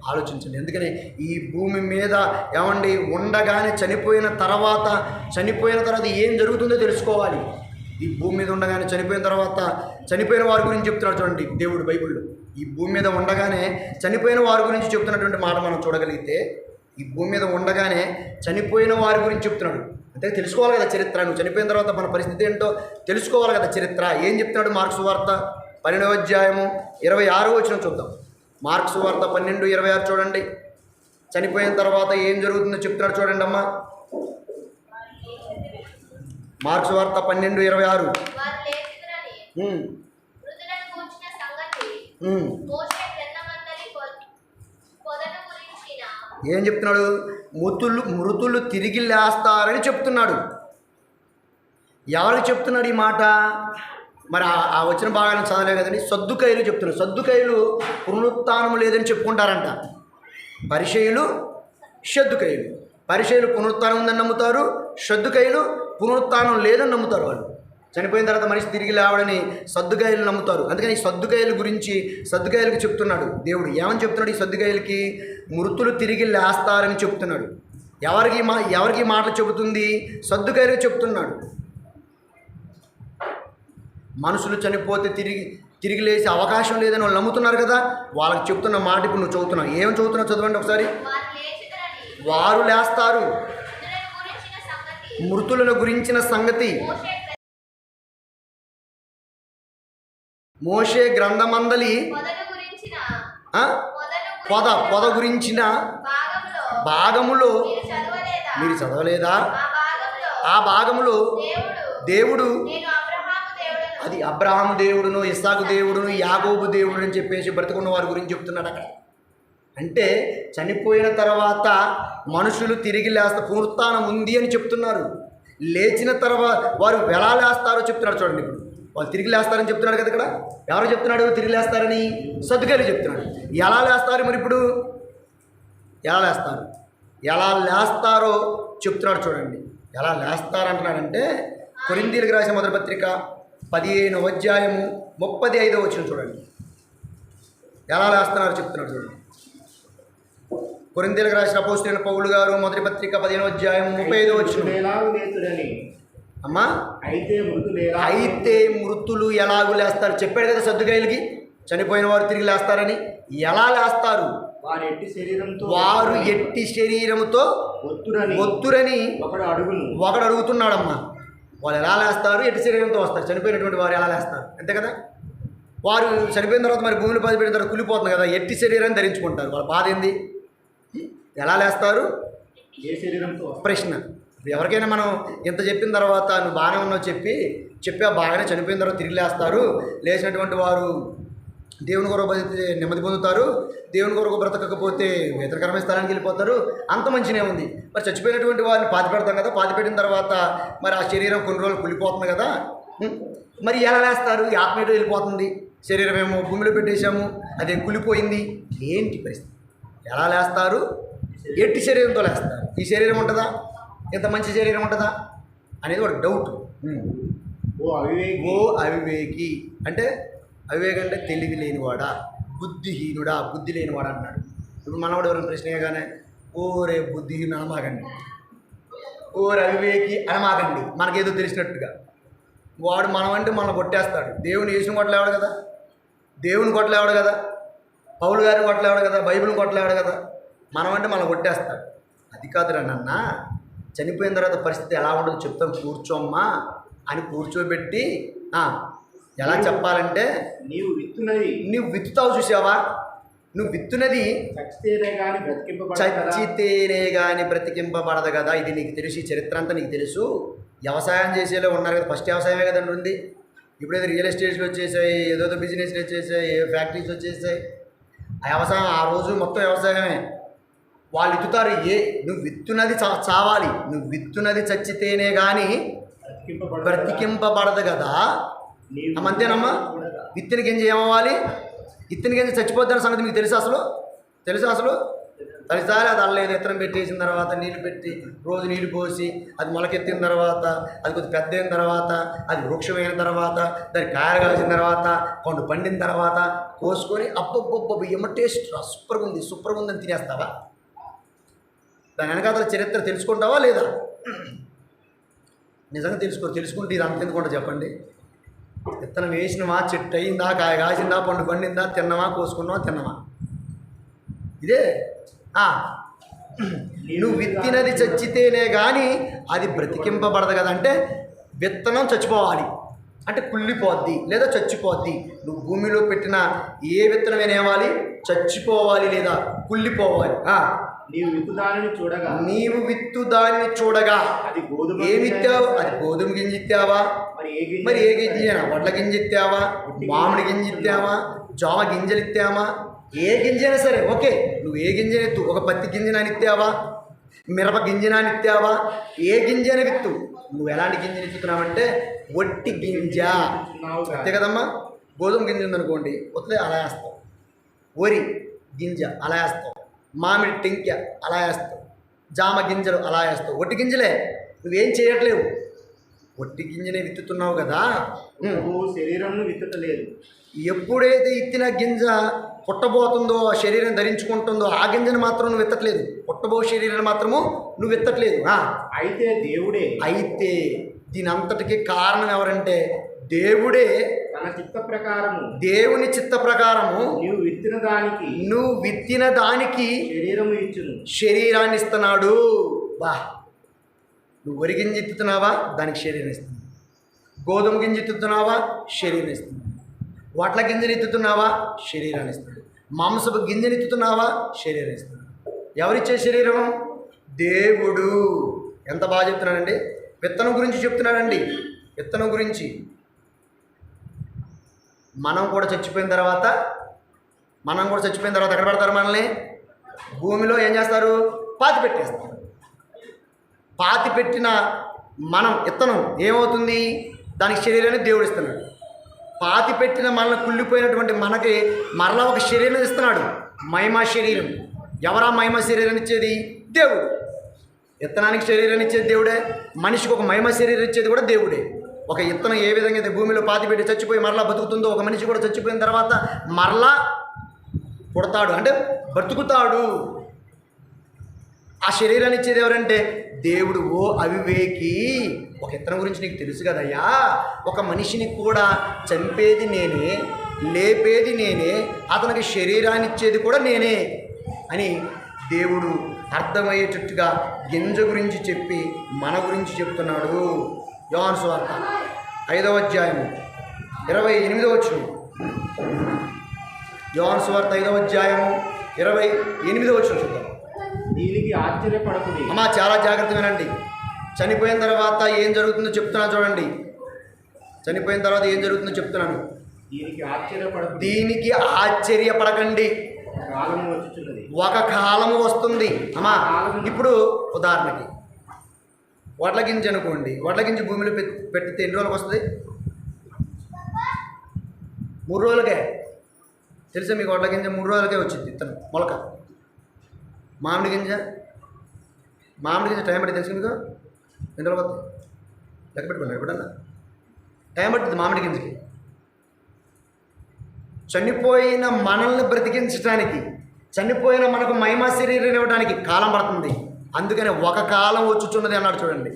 ఆలోచించండి. ఎందుకని ఈ భూమి మీద ఏమండి ఉండగానే చనిపోయిన తర్వాత ఏం జరుగుతుందో తెలుసుకోవాలి. ఈ భూమి మీద ఉండగానే చనిపోయిన వారి గురించి చెప్తున్నాడు చూడండి దేవుడు బైబిల్లో. ఈ భూమి మీద ఉండగానే చనిపోయిన వారి గురించి చెప్తున్నటువంటి మాట మనం చూడగలిగితే, ఈ భూమి మీద ఉండగానే చనిపోయిన వారి గురించి చెప్తున్నాడు. అంటే తెలుసుకోవాలి కదా చరిత్ర. నువ్వు చనిపోయిన తర్వాత మన పరిస్థితి ఏంటో తెలుసుకోవాలి కదా చరిత్ర. ఏం చెప్తున్నాడు? మార్కు సువార్త 12వ అధ్యాయము 26వ వచనం చూద్దాం. మార్కు సువార్త 12:26 చూడండి. చనిపోయిన తర్వాత ఏం జరుగుతుందో చెప్తున్నాడు చూడండి అమ్మా. మార్కు సువార్త 12:26. ఏం చెప్తున్నాడు? మృతులు తిరిగి లేస్తారని చెప్తున్నాడు. ఎవరు చెప్తున్నాడు ఈ మాట? మరి ఆ వచ్చిన బాగానే చదవలే కదండి. సద్దుకైలు చెప్తున్నారు. సద్దుకైలు పునరుత్థానం లేదని చెప్పుకుంటారంట. పరిసయ్యులు షద్దుకైలు. పరిసయ్యులు పునరుత్థానం ఉందని నమ్ముతారు, షద్దుకైలు పునరుత్థానం లేదని నమ్ముతారు. వాళ్ళు చనిపోయిన తర్వాత మనిషి తిరిగి లేవడని సద్దుకైలు నమ్ముతారు. అందుకని ఈ సద్దుకైలు గురించి సద్దుకైలకు చెప్తున్నాడు దేవుడు. ఏమని చెప్తున్నాడు? ఈ సద్దుకైలకి మృతులు తిరిగి లేస్తారని చెప్తున్నాడు. ఎవరికి మాటలు చెబుతుంది? సద్దుకైలకు చెప్తున్నాడు. మనుషులు చనిపోతే తిరిగి లేచే అవకాశం లేదని వాళ్ళు నమ్ముతున్నారు కదా. వాళ్ళకి చెప్తున్న మాట ఇప్పుడు నువ్వు చదువుతున్నావు. ఏం చదువుతున్నావు చదవండి ఒకసారి. వారు లేస్తారు. మృతులను గురించిన సంగతి మోషే గ్రంథమందలి పొద గురించిన భాగములో మీరు చదవలేదా? ఆ భాగములో దేవుడు అది అబ్రహాము దేవుడును, ఇస్సాకు దేవుడును, యాకోబు దేవుడు అని చెప్పేసి బ్రతుకున్న వారి గురించి చెప్తున్నాడు అక్కడ. అంటే చనిపోయిన తర్వాత మనుషులు తిరిగి పునరుత్థానం ఉంది అని చెప్తున్నారు. లేచిన తర్వాత వారు ఎలా లేస్తారో చెప్తున్నాడు చూడండి. ఇప్పుడు వాళ్ళు తిరిగి లేస్తారని చెప్తున్నాడు కదా. ఇక్కడ ఎవరు చెప్తున్నాడు తిరిగి లేస్తారని? సద్దుకైలు చెప్తున్నాడు. ఎలా లేస్తారు మరి? ఇప్పుడు ఎలా లేస్తారో చెప్తున్నాడు చూడండి. ఎలా లేస్తారంటున్నాడంటే కొరింథీయులకు రాసిన మొదటి పత్రిక 15వ అధ్యాయము 35వ వచనం చూడండి. ఎలా లేస్తున్నారో చెప్తున్నాడు చూడండి. కొరింథీయులకు రాసిన అపోస్తలుడైన పౌలు గారు మొదటి పత్రిక 15వ అధ్యాయం 35వ వచనం. అమ్మా అయితే మృతులు ఎలాగూ లేస్తారు చెప్పాడు కదా సద్దుకైలకి. చనిపోయిన వారు తిరిగి లేస్తారని. ఎలా లేస్తారు? వారు ఎట్టి శరీరముతో ఒత్తురని ఒకడు అడుగుతున్నాడమ్మా. వాళ్ళు ఎలా లేస్తారు? ఎట్టి శరీరంతో వస్తారు. చనిపోయినటువంటి వారు ఎలా లేస్తారు? అంతే కదా. వారు చనిపోయిన తర్వాత మరి భూమిని పదిపెట్టిన తర్వాత కులిపోతుంది కదా. ఎట్టి శరీరాన్ని ధరించుకుంటారు. వాళ్ళ బాధ ఏంది? ఎలా లేస్తారు? ఏ శరీరంతో? ప్రశ్న. ఎవరికైనా మనం ఇంత చెప్పిన తర్వాత నువ్వు బాగానే ఉన్నావు చెప్పా బాగానే చనిపోయిన తర్వాత తిరిగి లేస్తారు, లేచినటువంటి వారు దేవుని కొరకు బతికితే నెమ్మది పొందుతారు, దేవుని కొరకు బ్రతకకపోతే వేతనకరమైన స్థలానికి వెళ్ళిపోతారు. అంత మంచినే ఉంది. మరి చచ్చిపోయినటువంటి వారిని పాతి పెడతాం కదా, పాతి పెట్టిన తర్వాత మరి ఆ శరీరం కొన్ని రోజులు కుళ్ళిపోతుంది కదా, మరి ఎలా లేస్తారు? ఈ ఆత్మ ఏటో వెళ్ళిపోతుంది, శరీరం ఏమో భూమిలో పెట్టేశాము, అదే కుళ్ళిపోయింది. ఏంటి పరిస్థితి? ఎలా లేస్తారు? ఎట్టి శరీరంతో లేస్తారు? ఈ శరీరం ఉంటుందా? ఇంత మంచి శరీరం ఉంటుందా అనేది ఒక డౌట్. ఓ అవివేకి అంటే, అవివేకం అంటే తెలివి లేనివాడా, బుద్ధిహీనుడా, బుద్ధి లేనివాడా అన్నాడు. ఇప్పుడు మనవాడు ఎవరైనా ప్రశ్న వేయగానే ఓరే బుద్ధిహీనుడు అనమాకండి, ఓరే అవివేకి అనమాకండి, మనకేదో తెలిసినట్టుగా. వాడు మనమంటే మనం కొట్టేస్తాడు. దేవుని యేసుని కొట్టలేవాడు కదా, దేవుని కొట్టలేవాడు కదా, పౌలు గారిని కొట్టలేవాడు కదా, బైబిల్ని కొట్టలేవాడు కదా. మనమంటే మనం కొట్టేస్తాడు. అది కాదురా నాన్న, చనిపోయిన తర్వాత పరిస్థితి ఎలా ఉండదు చెప్తాం, కూర్చోమ్మా అని కూర్చోబెట్టి ఎలా చెప్పాలంటే, నువ్వు విత్తుతావు చూసావా, నువ్వు విత్తునది చచ్చితేనే కానీ బ్రతికింపబడదు కదా. ఇది నీకు తెలుసు, ఈ చరిత్ర అంతా నీకు తెలుసు. వ్యవసాయం చేసేలో ఉన్నారు కదా, ఫస్ట్ వ్యవసాయమే కదండి ఉంది. ఇప్పుడేదో రియల్ ఎస్టేట్స్లో వచ్చేసాయి, ఏదో బిజినెస్లు వచ్చేసాయి, ఫ్యాక్టరీస్ వచ్చేసాయి. ఆ వ్యవసాయం ఆ రోజు మొత్తం వ్యవసాయమే. వాళ్ళు విత్తుతారు. నువ్వు విత్తునది చావాలి, నువ్వు విత్తునది చచ్చితేనే కానీ బ్రతికింపబడదు కదా. అంతేనమ్మా. విత్తిన గింజ ఏమవ్వాలి? విత్తిన గింజ చచ్చిపోద్దన్న సంగతి మీకు తెలుసా? అసలు తల్లిసారి అది అల్లలేదు. విత్తనం పెట్టేసిన తర్వాత నీళ్ళు పెట్టి రోజు నీళ్ళు పోసి అది మొలకెత్తిన తర్వాత, అది కొద్దిగా పెద్ద అయిన తర్వాత, అది వృక్షమైన తర్వాత, దాని కాయలు కాసిన తర్వాత, పండు పండిన తర్వాత కోసుకొని అబ్బబ్బబ్బ ఏమో టేస్ట్ సూపర్గా ఉందని తినేస్తావా? దాని వెనకాల చరిత్ర తెలుసుకుంటావా లేదా? నిజంగా తెలుసుకుంటే ఇది అంతెందుకుంటా చెప్పండి. విత్తనం వేసినవా, చెట్టు అయిందా, కాయ కాసిందా, పండు పండిందా, తిన్నవా, కోసుకున్నావా, తిన్నవా, ఇదే. నువ్వు విత్తినది చచ్చితేనే కానీ అది బ్రతికింపబడదు కదా. అంటే విత్తనం చచ్చిపోవాలి, అంటే కుళ్ళిపోద్ది లేదా చచ్చిపోద్ది. నువ్వు భూమిలో పెట్టిన ఏ విత్తనమైనా ఏవాలి? చచ్చిపోవాలి లేదా కుళ్ళిపోవాలి. నీవు విత్తు దానిని చూడగా ఏమి ఇత్తావు? అది గోధుమ గింజ ఇత్తావా? మరి ఏ గింజ? వడ్ల గింజ ఇత్తావా? మామిడి గింజ ఇత్తావా? జామ గింజలు ఇత్తావా? ఏ గింజైనా సరే ఓకే, నువ్వు ఏ గింజ ఎత్తు. ఒక పత్తి గింజనాన్ని ఇత్తావా? మిరప గింజనాన్ని ఇత్తావా? ఏ గింజని విత్తు. నువ్వు ఎలాంటి గింజని ఎత్తుతున్నావంటే ఒట్టి గింజ, అంతే కదమ్మా. గోధుమ గింజ ఉందనుకోండి, వస్తే అలా వేస్తావు. వరి గింజ అలా వేస్తావు, మామిడి టెంక్య అలా వేస్తావు, జామ గింజలు అలా వేస్తావు. ఒట్టి గింజలే, నువ్వేం చేయట్లేవు, ఒట్టి గింజనే విత్తుతున్నావు కదా. శరీరం విత్తలేదు. ఎప్పుడైతే ఇత్తిన గింజ పుట్టబోతుందో, శరీరం ధరించుకుంటుందో, ఆ గింజను మాత్రం నువ్వు ఎత్తట్లేదు, పుట్టబో శరీరాన్ని మాత్రము నువ్వు ఎత్తట్లేదు. అయితే దీని అంతటికి కారణం ఎవరంటే దేవుడే. తన చిత్త ప్రకారము, దేవుని చిత్త ప్రకారము నువ్వు విత్తిన దానికి శరీరాన్ని ఇస్తున్నాడు. నువ్వు వరి గింజ ఎత్తుతున్నావా? దానికి శరీరం ఇస్తుంది. గోధుమ గింజ ఎత్తుతున్నావా? శరీరం ఇస్తుంది. వడ్ల గింజను ఎత్తుతున్నావా? శరీరాన్ని ఇస్తుంది. మాంసపు గింజను ఎత్తుతున్నావా? శరీరం ఇస్తుంది. ఎవరిచ్చే శరీరం? దేవుడు. ఎంత బాగా చెప్తున్నాడండి. విత్తనం గురించి చెప్తున్నాడండి. విత్తనం గురించి. మనం కూడా చచ్చిపోయిన తర్వాత ఎక్కడ పెడతారు మనల్ని? భూమిలో ఏం చేస్తారు? పాతి పెట్టేస్తారు. పాతి పెట్టిన మనం విత్తనం ఏమవుతుంది? దానికి శరీరాన్ని దేవుడు ఇస్తున్నాడు. పాతి పెట్టిన మనల్ని కుళ్ళిపోయినటువంటి మనకి మరలా ఒక శరీరం ఇస్తున్నాడు, మహిమ శరీరం. ఎవరా మహిమ శరీరాన్ని ఇచ్చేది? దేవుడు. విత్తనానికి శరీరాన్ని ఇచ్చేది దేవుడే, మనిషికి ఒక మహిమ శరీరం ఇచ్చేది కూడా దేవుడే. ఒక విత్తనం ఏ విధంగా అయితే భూమిలో పాతి పెట్టి చచ్చిపోయి మరలా బతుకుతుందో, ఒక మనిషి కూడా చచ్చిపోయిన తర్వాత మరలా పుడతాడు, అంటే బ్రతుకుతాడు. ఆ శరీరాన్ని ఇచ్చేది ఎవరంటే దేవుడు. ఓ అవివేకి, ఒక విత్తనం గురించి నీకు తెలుసు కదయ్యా. ఒక మనిషిని కూడా చంపేది నేనే, లేపేది నేనే, అతనికి శరీరాన్ని ఇచ్చేది కూడా నేనే అని దేవుడు అర్థమయ్యేటట్టుగా గింజ గురించి చెప్పి మన గురించి చెప్తున్నాడు. యోహాను సువార్త 5వ అధ్యాయము 28వ వచనం. యోహాను సువార్త 5వ అధ్యాయము 28వ వచనం చూద్దాం. దీనికి ఆశ్చర్యపడకుడి. అమ్మా చాలా జాగ్రత్త వినండి. చనిపోయిన తర్వాత ఏం జరుగుతుందో చెప్తున్నాను చూడండి. చనిపోయిన తర్వాత ఏం జరుగుతుందో చెప్తున్నాను. దీనికి ఆశ్చర్యపడకుడి. దీనికి ఆశ్చర్యపడకండి. కాలము వచ్చుచున్నది. ఒక కాలము వస్తుంది. అమ్మా, ఇప్పుడు ఉదాహరణకి వడ్ల గింజ అనుకోండి. వడ్ల గింజ భూమిలో పెట్టితే ఎన్ని రోజులకు వస్తుంది? 3 రోజులకే. తెలుసా మీకు? వడ్ల గింజ 3 రోజులకే వచ్చింది ఇత్తనం మొలక. మామిడి గింజ టైం పట్టి తెలుసు మీకు? ఎన్ని రోజులు వస్తుంది? లెక్క పెట్టుకున్నారు ఎప్పుడన్నా? టైం పడుతుంది మామిడి గింజకి. చనిపోయిన మనల్ని బ్రతికించడానికి, చనిపోయిన మనకు మహిమా శరీరం ఇవ్వడానికి కాలం పడుతుంది. అందుకని ఒక కాలం వచ్చుచున్నది అన్నాడు. చూడండి,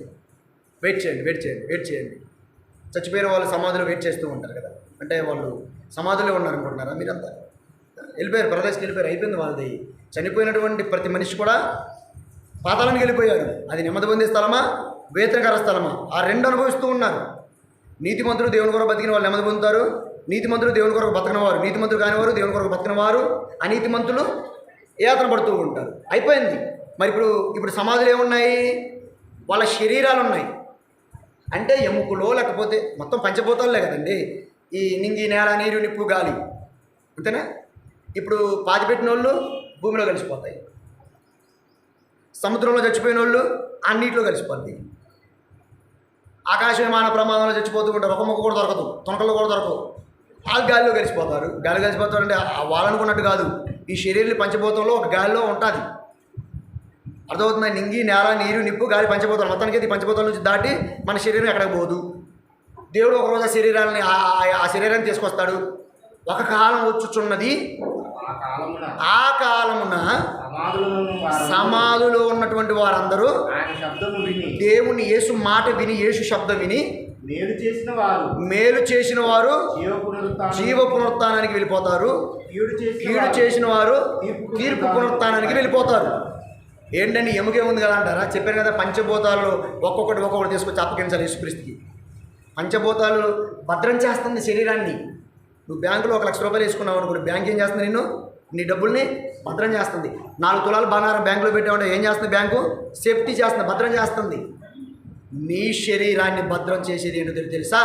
వెయిట్ చేయండి. చచ్చిపోయిన వాళ్ళు సమాధిలో వెయిట్ చేస్తూ ఉంటారు కదా. అంటే వాళ్ళు సమాధిలో ఉన్నారు అనుకుంటున్నారా మీరంతా? వెళ్ళిపోయారు, ప్రదేశ్కి వెళ్ళిపోయారు, అయిపోయింది వాళ్ళది. చనిపోయినటువంటి ప్రతి మనిషి కూడా పాతాళానికి వెళ్ళిపోయారు. అది నెమ్మది పొందే స్థలమా, వేతనకర స్థలమా? ఆ 2 అనుభవిస్తూ ఉన్నారు. నీతిమంతులు దేవుని కొరకు బతికిన వాళ్ళు నెమ్మది పొందుతారు. నీతిమంతులు దేవుని కొరకు బతకనవారు, నీతిమంతులు కానివారు దేవుని కొరకు బతకనవారు, అనీతిమంతులు యాతన పడుతూ ఉంటారు. అయిపోయింది. మరి ఇప్పుడు సమాధులు ఏమున్నాయి? వాళ్ళ శరీరాలు ఉన్నాయి. అంటే ఎముకలో లేకపోతే మొత్తం పంచభూతాలే కదండి. ఈ నింగి, నేల, నీరు, నిప్పు, గాలి, అంతేనా? ఇప్పుడు పాతిపెట్టిన వాళ్ళు భూమిలో కలిసిపోతాయి. సముద్రంలో చచ్చిపోయిన వాళ్ళు అన్నింటిలో కలిసిపోతాయి. ఆకాశ విమాన ప్రమాదంలో చచ్చిపోతూ ఉంటారు. ఒక మొక్క కూడా దొరకదు, తొనకల్లో కూడా దొరకదు. వాళ్ళు గాలిలో కలిసిపోతారు. గాలి కలిసిపోతారంటే వాళ్ళనుకున్నట్టు కాదు. ఈ శరీరం పంచభూతంలో ఒక గాలిలో ఉంటుంది. అర్థమవుతుంది? నింగి, నేల, నీరు, నిప్పు, గాలి పంచభూతాలు. మొత్తానికి ఇది పంచభూతాల నుంచి దాటి మన శరీరం ఎక్కడికి పోదు. దేవుడు ఒకరోజు ఆ శరీరాన్ని తీసుకొస్తాడు. ఒక కాలం వచ్చుచున్నది. ఆ కాలమున సమాధులో ఉన్నటువంటి వారందరూ దేవుని యేసు మాట విని, యేసు శబ్దం విని మేలు చేసిన వారు జీవ పునరుత్థానానికి వెళ్ళిపోతారు. కీడు చేసిన వారు తీర్పు పునరుత్థానానికి వెళ్ళిపోతారు. ఏంటండి, ఎముకేముంది కదా అంటారా? చెప్పాను కదా, పంచభూతాల్లో ఒక్కొక్కటి తీసుకొచ్చి అప్పగించాలి యేసుక్రీస్తుకి. పంచభూతాలు భద్రం చేస్తుంది శరీరాన్ని. నువ్వు బ్యాంకులో 1 లక్ష రూపాయలు వేసుకున్నావు అనుకో, బ్యాంక్ ఏం చేస్తుంది? నీ డబ్బుల్ని భద్రం చేస్తుంది. 4 తులాలు బంగారం బ్యాంకులో పెట్టామంటే ఏం చేస్తుంది? బ్యాంకు సేఫ్టీ చేస్తుంది, భద్రం చేస్తుంది. నీ శరీరాన్ని భద్రం చేసేది ఏంటో తెలుసా?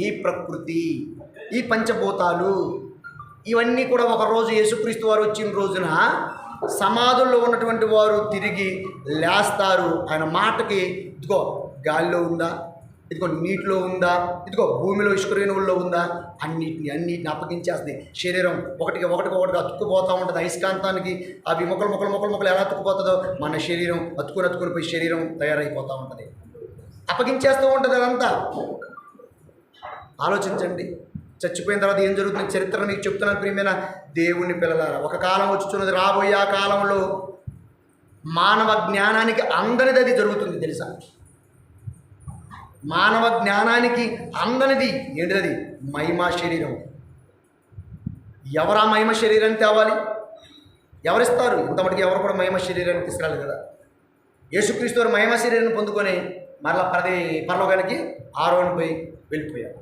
ఈ ప్రకృతి, ఈ పంచభూతాలు, ఇవన్నీ కూడా ఒకరోజు యేసుక్రీస్తు వారు వచ్చిన రోజున సమాధుల్లో ఉన్నటువంటి వారు తిరిగి లేస్తారు. ఆయన మాటకి, ఇదిగో గాలిలో ఉందా, ఇదిగో నీటిలో ఉందా, ఇదిగో భూమిలో ఇసుకరేణువుల్లో ఉందా, అన్నిటిని అప్పగించేస్తుంది. శరీరం ఒకటిగా అతుక్కుపోతూ ఉంటుంది. అయస్కాంతానికి అవి మొక్కలు ఎలా అతుక్కుపోతుందో మన శరీరం అతుక్కుని పోయి శరీరం తయారైపోతూ ఉంటుంది. అప్పగించేస్తూ ఉంటుంది అదంతా. ఆలోచించండి, చచ్చిపోయిన తర్వాత ఏం జరుగుతుంది చరిత్ర మీకు చెప్తున్నాను ప్రియమైన దేవుని పిల్లలారా. ఒక కాలం వచ్చుచున్నది, రాబోయే ఆ కాలంలో మానవ జ్ఞానానికి అందనిది అది జరుగుతుంది. తెలుసా? మానవ జ్ఞానానికి అందనిది ఏంటిది? మహిమా శరీరం. ఎవరా మహిమ శరీరాన్ని తేవాలి? ఎవరిస్తారు? ఇంతమటికి ఎవరు కూడా మహిమ శరీరాన్ని తీసుకురాలేదు కదా. యేసుక్రీస్తు వారు మహిమ శరీరాన్ని పొందుకొని మరలా పరలోకానికి ఆరోహణపై వెళ్ళిపోయారు.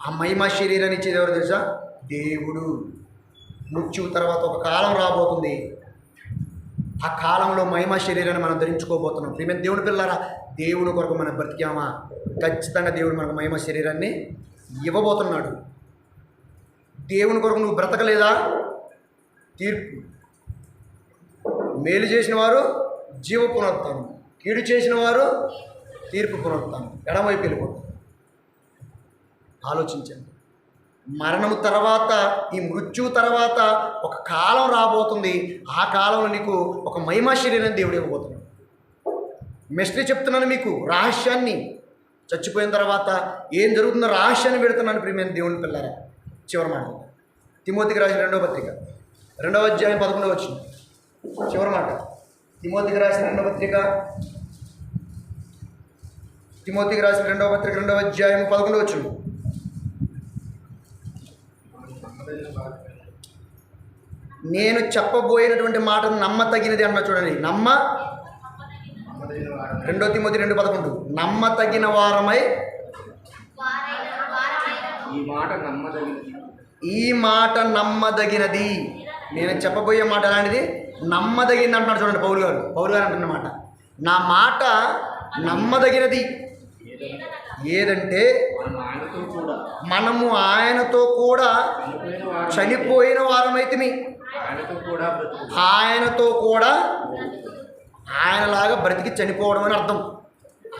ఆ మహిమ శరీరాన్ని ఇచ్చేది ఎవరు తెలుసా? దేవుడు. మృత్యువు తర్వాత ఒక కాలం రాబోతుంది. ఆ కాలంలో మహిమ శరీరాన్ని మనం ధరించుకోబోతున్నాం. ప్రియమైన దేవుని పిల్లలారా, దేవుని కొరకు మనం బ్రతికామా? ఖచ్చితంగా దేవుడు మనకు మహిమ శరీరాన్ని ఇవ్వబోతున్నాడు. దేవుని కొరకు నువ్వు బ్రతకలేదా? తీర్పు. మేలు చేసిన వారు జీవ పునరుత్థానం, కీడు చేసిన వారు తీర్పు పునరుత్థానం. ఎడమవైపు వెళ్ళిపోతారు. ఆలోచించండి. మరణము తర్వాత, ఈ మృత్యువు తర్వాత ఒక కాలం రాబోతుంది. ఆ కాలంలో నీకు ఒక మహిమా శరీరాన్ని దేవుడు ఇవ్వబోతున్నాడు. మిస్టరీ చెప్తున్నాను మీకు, రహస్యాన్ని. చచ్చిపోయిన తర్వాత ఏం జరుగుతుందో రహస్యాన్ని పెడుతున్నాను ప్రియమైన దేవుని పిల్లరా. చివరి మాట, తిమోతికి రాసిన 2వ పత్రిక 2వ అధ్యాయం 11వ వచనం. చివరి మాట, తిమోతికి రాసిన 2వ పత్రిక 2వ అధ్యాయం 11వ వచనం. నేను చెప్పబోయినటువంటి మాటను నమ్మతగినది అన్న. చూడండి, 2 తిమోతి 2:11 నమ్మతగిన వారమై, ఈ మాట నమ్మదగినది. నేను చెప్పబోయే మాట ఎలాంటిది? నమ్మదగినది అంటున్నాడు. చూడండి, పౌలు గారు అంటున్నమాట, నా మాట నమ్మదగినది. ఏదంటే మనం ఆయనతో కూడా మనము ఆయనతో కూడా చనిపోయిన వారమైతిమి. ఆయనతో కూడా బ్రతుకు. ఆయనతో కూడా ఆయనలాగా బ్రతికి చనిపోవడం అని అర్థం.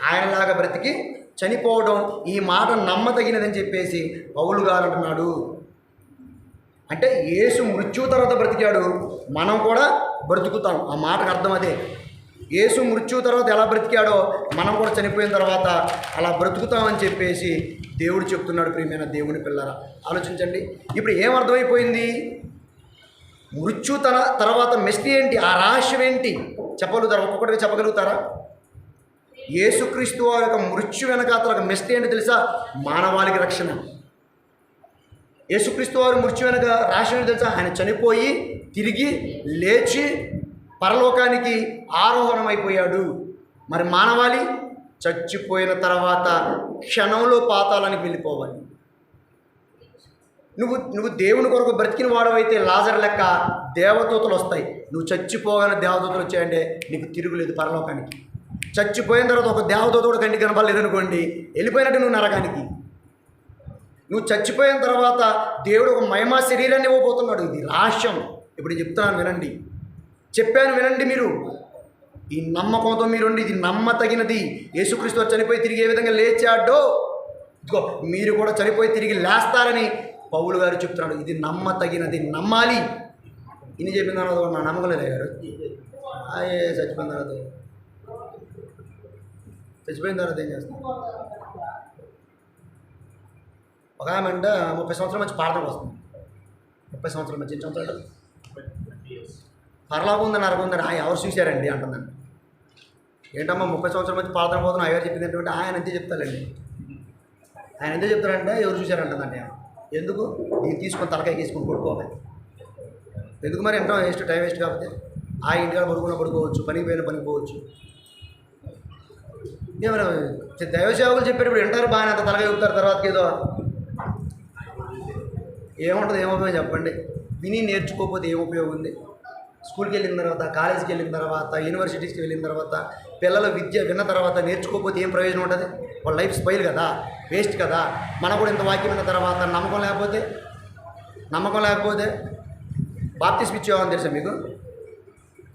ఆయనలాగా బ్రతికి చనిపోవడం, ఈ మాట నమ్మదగినదని చెప్పేసి పౌలు గారు అంటున్నాడు. అంటే యేసు మృత్యు తర్వాత బ్రతికాడు, మనం కూడా బ్రతుకుతాం. ఆ మాటకు అర్థం అదే. యేసు మృత్యు తర్వాత ఎలా బ్రతికాడో మనం కూడా చనిపోయిన తర్వాత అలా బ్రతుకుతామని చెప్పేసి దేవుడు చెప్తున్నాడు. ప్రియమైన దేవుని పిల్లరా, ఆలోచించండి. ఇప్పుడు ఏం అర్థమైపోయింది? మృత్యు తర్వాత మెస్టీ ఏంటి? ఆ రహస్యం ఏంటి? చెప్పగలుగుతారా? ఒక్కొక్కటిగా చెప్పగలుగుతారా? యేసుక్రీస్తు వారి యొక్క మృత్యు వెనకాతల మెస్టీ ఏంటి తెలుసా? మానవాళికి రక్షణ. యేసుక్రీస్తు వారి మృత్యు వెనక రహస్యం ఏంటి తెలుసా? ఆయన చనిపోయి తిరిగి లేచి పరలోకానికి ఆరోహణమైపోయాడు. మరి మానవాళి చచ్చిపోయిన తర్వాత క్షణంలో పాతాళానికి వెళ్ళిపోవాలి. నువ్వు దేవుని కొరకు బ్రతికిన వాడవైతే లాజర్ లెక్క దేవదూతలు వస్తాయి. నువ్వు చచ్చిపోగానే దేవదూతలు వచ్చాయంటే నీకు తిరుగులేదు పరలోకానికి. చచ్చిపోయిన తర్వాత ఒక దేవదూత కూడా కంటికి కనపడలేదనుకోండి, వెళ్ళిపోయినట్టు నువ్వు నరకానికి. నువ్వు చచ్చిపోయిన తర్వాత దేవుడు ఒక మహిమా శరీరాన్ని ఇవ్వబోతున్నాడు. ఇది రహస్యం. ఇప్పుడు చెప్తున్నాను వినండి, చెప్పాను వినండి. మీరు ఈ నమ్మకంతో మీరుండి, ఇది నమ్మతగినది. యేసుక్రీస్తు వారు చనిపోయి తిరిగి ఏ విధంగా లేచాడో ఇదిగో మీరు కూడా చనిపోయి తిరిగి లేస్తారని పౌలు గారు చెప్తున్నాడు. ఇది నమ్మతగినది, నమ్మాలి. ఇన్ని చెప్పిన తర్వాత నా నమ్మకం లేదు గారు. చచ్చిపోయిన తర్వాత ఏం చేస్తాం? ఒక ఆమె అంటే 30 సంవత్సరాల మంచి పాడతానికి వస్తుంది. 30 సంవత్సరాల మంచి ఎన్ని సంవత్సరాలు? పరలోకం ఉందని నరకం ఉందని ఎవరు చూశారండి అంటుందండి. ఏంటమ్మా 30 సంవత్సరాల మంచి పాడతానికి పోతున్నా అయ్యారు చెప్పింది ఏంటంటే ఆయన అంతే చెప్తారండి. ఆయన ఎంతే చెప్తారంటే ఎవరు చూశారంటుందండి. ఎందుకు? దీన్ని తీసుకొని తలకాయ తీసుకొని పడుకోవాలి. ఎందుకు మరి ఎంతో వేస్ట్, టైం వేస్ట్. కాకపోతే ఆ ఇంటికాడ పడుకోవచ్చు, పనికి పోయిన పనికి పోవచ్చు. ఏమైనా దైవ సేవకులు చెప్పేటప్పుడు వింటారు బాగానే, అంత తలకాయ చెప్తారు. తర్వాతకి ఏదో ఏముంటుంది, ఏముపయోగం చెప్పండి? విని నేర్చుకోకపోతే ఏం ఉపయోగం ఉంది? స్కూల్కి వెళ్ళిన తర్వాత, కాలేజీకి వెళ్ళిన తర్వాత, యూనివర్సిటీస్కి వెళ్ళిన తర్వాత, పిల్లల విద్య విన్న తర్వాత నేర్చుకోకపోతే ఏం ప్రయోజనం ఉంటుంది? వాళ్ళ లైఫ్ స్పైల్ కదా, వేస్ట్ కదా. మనం కూడా ఇంత వాక్యం విన్న తర్వాత నమ్మకం లేకపోతే బాప్తిస్మం ఇచ్చేవాళ్ళని తెలుసా మీకు?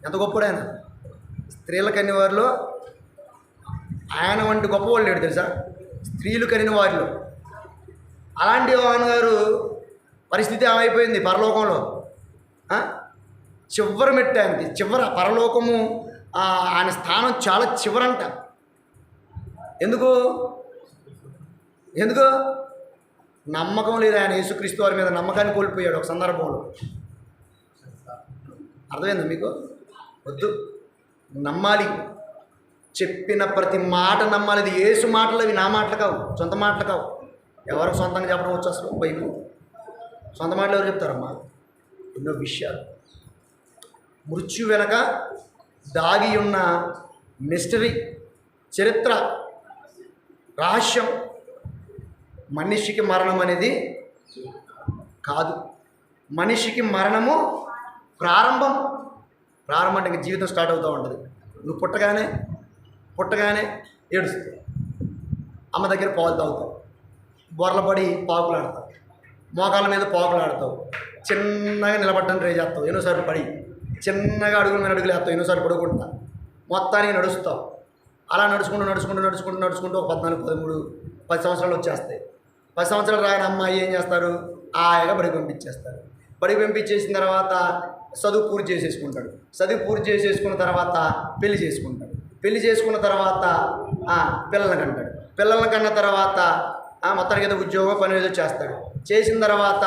ఎంత గొప్పడైనా స్త్రీల కన్ని వారిలో ఆయన వంటి గొప్పవాళ్ళు లేడు తెలుసా? స్త్రీలు కనిన వారిలో. అలాంటి యోహాను గారు పరిస్థితి ఏమైపోయింది పరలోకంలో? చివరి మెట్టు ఆయనకి, చివర పరలోకము. ఆయన స్థానం చాలా చివరంట. ఎందుకు నమ్మకం లేదు. ఆయన యేసుక్రీస్తు వారి మీద నమ్మకాన్ని కోల్పోయాడు ఒక సందర్భంలో. అర్థమైందా మీకు? వద్దు, నమ్మాలి. చెప్పిన ప్రతి మాట నమ్మాలి. ఇది యేసు మాటలు, అవి నా మాటలు కావు, సొంత మాటలు కావు. ఎవరికి సొంతంగా చెప్పడం వచ్చు అసలు? బైబిల్ సొంత మాటలు ఎవరు చెప్తారమ్మా? ఎన్నో విషయాలు. మృత్యు వెనక దాగి ఉన్న మిస్టరీ, చరిత్ర, రహస్యం. మనిషికి మరణం అనేది కాదు. మనిషికి మరణము ప్రారంభం అంటే ఇంకా జీవితం స్టార్ట్ అవుతూ ఉంటుంది. నువ్వు పుట్టగానే ఏడుస్తావు, అమ్మ దగ్గర పాలు తాగుతావు, బొర్ల పడి పాకులాడతావు, మోకాళ్ళ మీద పాకులాడతావు, చిన్నగా నిలబడ్డానికి ట్రై చేస్తావు, ఎన్నోసార్లు పడి చిన్నగా అడుగుల మీద అడుగులు వేస్తావు, ఎన్నోసార్లు పడుకుంటా, మొత్తానికి నడుస్తావు. అలా నడుచుకుంటూ ఒక 14, 13, 10 సంవత్సరాలు వచ్చేస్తాయి. 10 సంవత్సరాలు రాని అమ్మాయి ఏం చేస్తారు? హాయిగా బడికి పంపించేస్తారు. బడికి పంపించేసిన తర్వాత చదువు పూర్తి చేసేసుకుంటాడు. చదువు పూర్తి చేసేసుకున్న తర్వాత పెళ్లి చేసుకున్న తర్వాత పిల్లల్ని కంటాడు. పిల్లల్ని కన్న తర్వాత మొత్తానికి ఏదో ఉద్యోగం పని ఏదో చేస్తాడు. చేసిన తర్వాత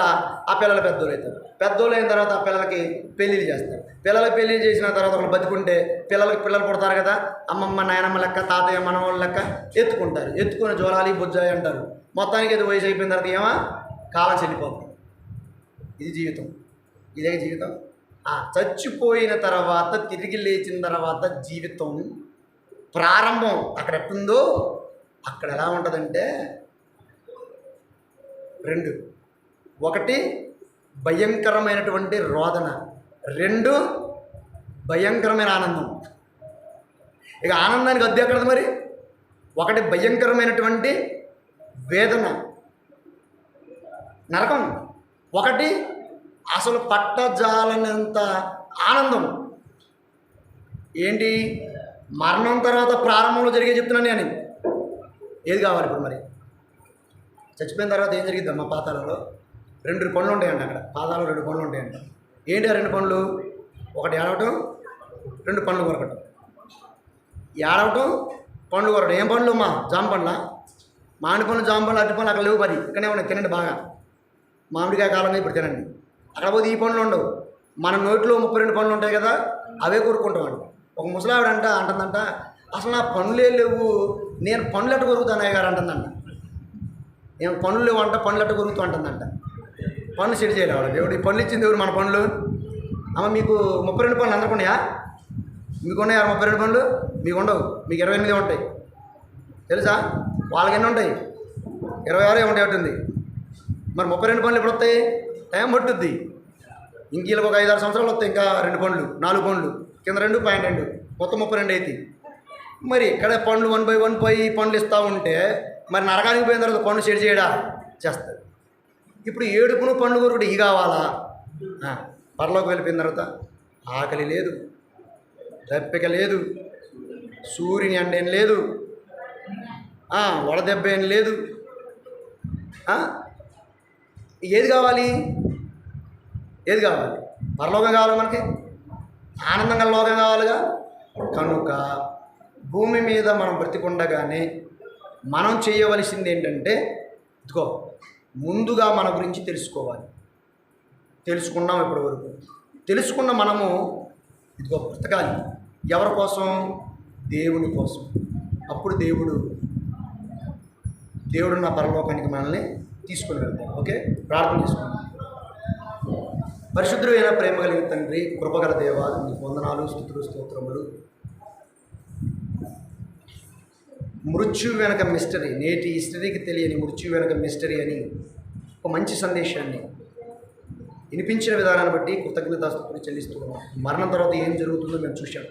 ఆ పిల్లలు పెద్దోళ్ళు అయిన తర్వాత ఆ పిల్లలకి పెళ్ళిళ్ళు చేస్తారు. పిల్లలకి పెళ్ళి చేసిన తర్వాత ఒకళ్ళు బతుకుంటే పిల్లలు పుడతారు కదా, అమ్మమ్మ నాయనమ్మ లెక్క, తాతయ్య మనవాళ్ళ లెక్క ఎత్తుకుని జోలాలి బుజ్జాయి అంటారు. మొత్తానికి ఏదో వయసు అయిపోయిన తర్వాత కాలం చెల్లిపోతుంది. ఇది జీవితం. ఇదే జీవితం. చచ్చిపోయిన తర్వాత తిరిగి లేచిన తర్వాత జీవితం ప్రారంభం అక్కడ ఎట్టుందో అక్కడ ఎలా ఉంటుందంటే 2. 1 భయంకరమైనటువంటి రోదన, 2 భయంకరమైన ఆనందం. ఇక ఆనందానికి అద్దె ఎక్కడది మరి? 1 భయంకరమైనటువంటి వేదన, నరకం. ఒకటి అసలు పట్టజాలనంత ఆనందం. ఏంటి? మరణం తర్వాత ప్రారంభంలో జరిగే చెప్తున్నాను నేను. ఏది కావాలి ఇప్పుడు మరి? చచ్చిపోయిన తర్వాత ఏం జరిగిద్దమ్మా పాతాళంలో? 2 పనులు ఉంటాయండి అక్కడ. పాతాళంలో 2 పనులు ఉంటాయంట. ఏంటి ఆ 2 పనులు? ఒకటి ఏడవటం, 2 పండ్లు కొరకటం. ఏడవటం, పండ్లు కొరకటం. ఏం పండ్లు అమ్మా? జామ పండ్ల, మామిడి పండ్లు, జామ పండ్లు, అరటి పండ్లు అక్కడ లేవు. మరి ఇక్కడనే ఉన్నాయి. తినండి బాగా. మామిడికాయ కాలంలో ఇప్పుడు తినండి. అక్కడ పోతే ఈ పండ్లు ఉండవు. మన నోట్లో 32 పండ్లు ఉంటాయి కదా, అవే కొరుక్కుంటామండి. ఒక ముసలావిడ అంటుందంట, అసలు నా పనులే లేవు, నేను పనులు ఎట్ట కొరుకుతాను అయ్య గారు అంటుందంట. నేను పనులు లేవు అంట, పనులు ఎట్ట కొరుకుతూ అంటుందంట. పనులు సెట్ చేయలేవు ఆవిడ. దేవుడు ఈ పనులు ఇచ్చింది ఎవరు? మన పనులు. అమ్మ మీకు 32 పనులు అందరికి ఉన్నాయా? మీకు ఉన్నాయా 32 పనులు? మీకు ఉండవు. మీకు 28 ఉంటాయి తెలుసా? వాళ్ళకి ఎన్ని ఉంటాయి? 26 ఉంటాయి ఉంటుంది. మరి 32 పనులు ఎప్పుడు వస్తాయి? టైం పట్టుద్ది. ఇంక వీళ్ళకి ఒక 5-6 సంవత్సరాలు వస్తాయి. ఇంకా 2 పనులు, 4 పనులు, కింద 2 పైన 2, మొత్తం 32 అవుతాయి. మరి ఇక్కడ పనులు 1 by 1 పోయి పనులు ఇస్తూ ఉంటే మరి నరకానికి పోయిన తర్వాత పనులు సెట్ చేయడా? చేస్తారు. ఇప్పుడు ఏడుపును పండ్లు కొరుకుడు ఇవి కావాలా? పరలోకి వెళ్ళిపోయిన తర్వాత ఆకలి లేదు, దప్పిక లేదు, సూర్యుని ఎండ ఏం లేదు, వడదెబ్బ ఏం లేదు. ఏది కావాలి? ఏది కావాలి? పరలోకం కావాలి మనకి. ఆనందంగా లోకం కావాలిగా. కనుక భూమి మీద మనం బ్రతికుండగానే మనం చేయవలసింది ఏంటంటే, ఇదిగో ముందుగా మన గురించి తెలుసుకోవాలి. తెలుసుకున్నాం ఇప్పటి వరకు. తెలుసుకున్న మనము ఇదిగో బ్రతకాలి. ఎవరి కోసం? దేవుని కోసం. అప్పుడు దేవుడు నా పరలోకానికి మనల్ని తీసుకుని వెళ్తాం. ఓకే, ప్రార్థన చేసుకుందాం. పరిశుద్ధుడైన ప్రేమ కలిగిన తండ్రి, కృపగల దేవా, నీకు వందనాలు, స్తుతులు, స్తోత్రములు. మృత్యు వెనక మిస్టరీ, నేటి హిస్టరీకి తెలియని మృత్యు వెనక మిస్టరీ అని ఒక మంచి సందేశాన్ని వినిపించిన విధానాన్ని బట్టి కృతజ్ఞతాస్తుతులు చెల్లిస్తున్నాం. మరణం తర్వాత ఏం జరుగుతుందో మేము చూశాం.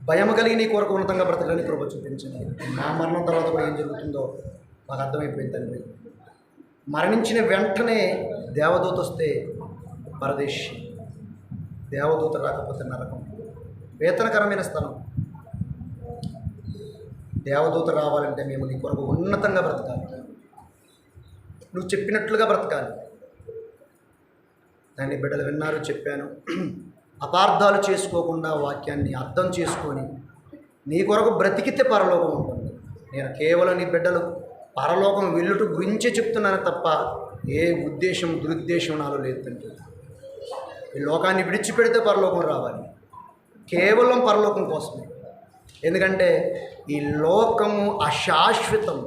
భయం కలిగి నీ కొరకు ఉన్నతంగా బ్రతకడానికి కృప చూపించండి. నా మరణం తర్వాత కూడా ఏం జరుగుతుందో మాకు అర్థమైపోయింది తండ్రి. మరణించిన వెంటనే దేవదూత వస్తే పరదేశ్, దేవదూత రాకపోతే నరకం, వేతనకరమైన స్థలం. దేవదూత రావాలంటే మేము నీ కొరకు ఉన్నతంగా బ్రతకాలి, నువ్వు చెప్పినట్లుగా బ్రతకాలి. దాన్ని బిడ్డలు విన్నారు, చెప్పాను. అపార్థాలు చేసుకోకుండా వాక్యాన్ని అర్థం చేసుకొని నీ కొరకు బ్రతికితే పరలోకం ఉంటుంది. నేను కేవలం నీ బిడ్డలు పరలోకం వెళ్ళుట గురించే చెప్తున్నాను తప్ప ఏ ఉద్దేశం దురుద్దేశం నాలో లేదు తండ్రి. ఈ లోకాన్ని విడిచిపెడితే పరలోకం రావాలి, కేవలం పరలోకం కోసమే. ఎందుకంటే ఈ లోకము అశాశ్వతం.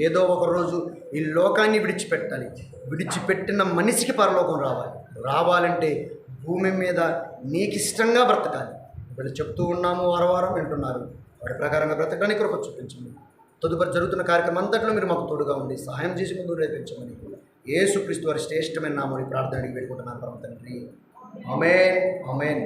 ఏదో ఒక రోజు ఈ లోకాన్ని విడిచిపెట్టాలి. విడిచిపెట్టిన మనిషికి పరలోకం రావాలంటే భూమి మీద నీకు ఇష్టంగా బ్రతకాలి. ఇప్పుడు చెప్తూ ఉన్నాము, వారం వింటున్నారు. వాటి ప్రకారంగా బ్రతకడానికి కృప చూపించండి. తదుపరి జరుగుతున్న కార్యక్రమం అంతట్లో మీరు మాకు తోడుగా ఉండి సహాయం చేసి ముందు నడిపించమని యేసుక్రీస్తు వారి శ్రేష్టమైన నామమున ప్రార్థన అడిగి వేడుకుంటున్నాను పరమ తండ్రి. ఆమేన్, ఆమేన్.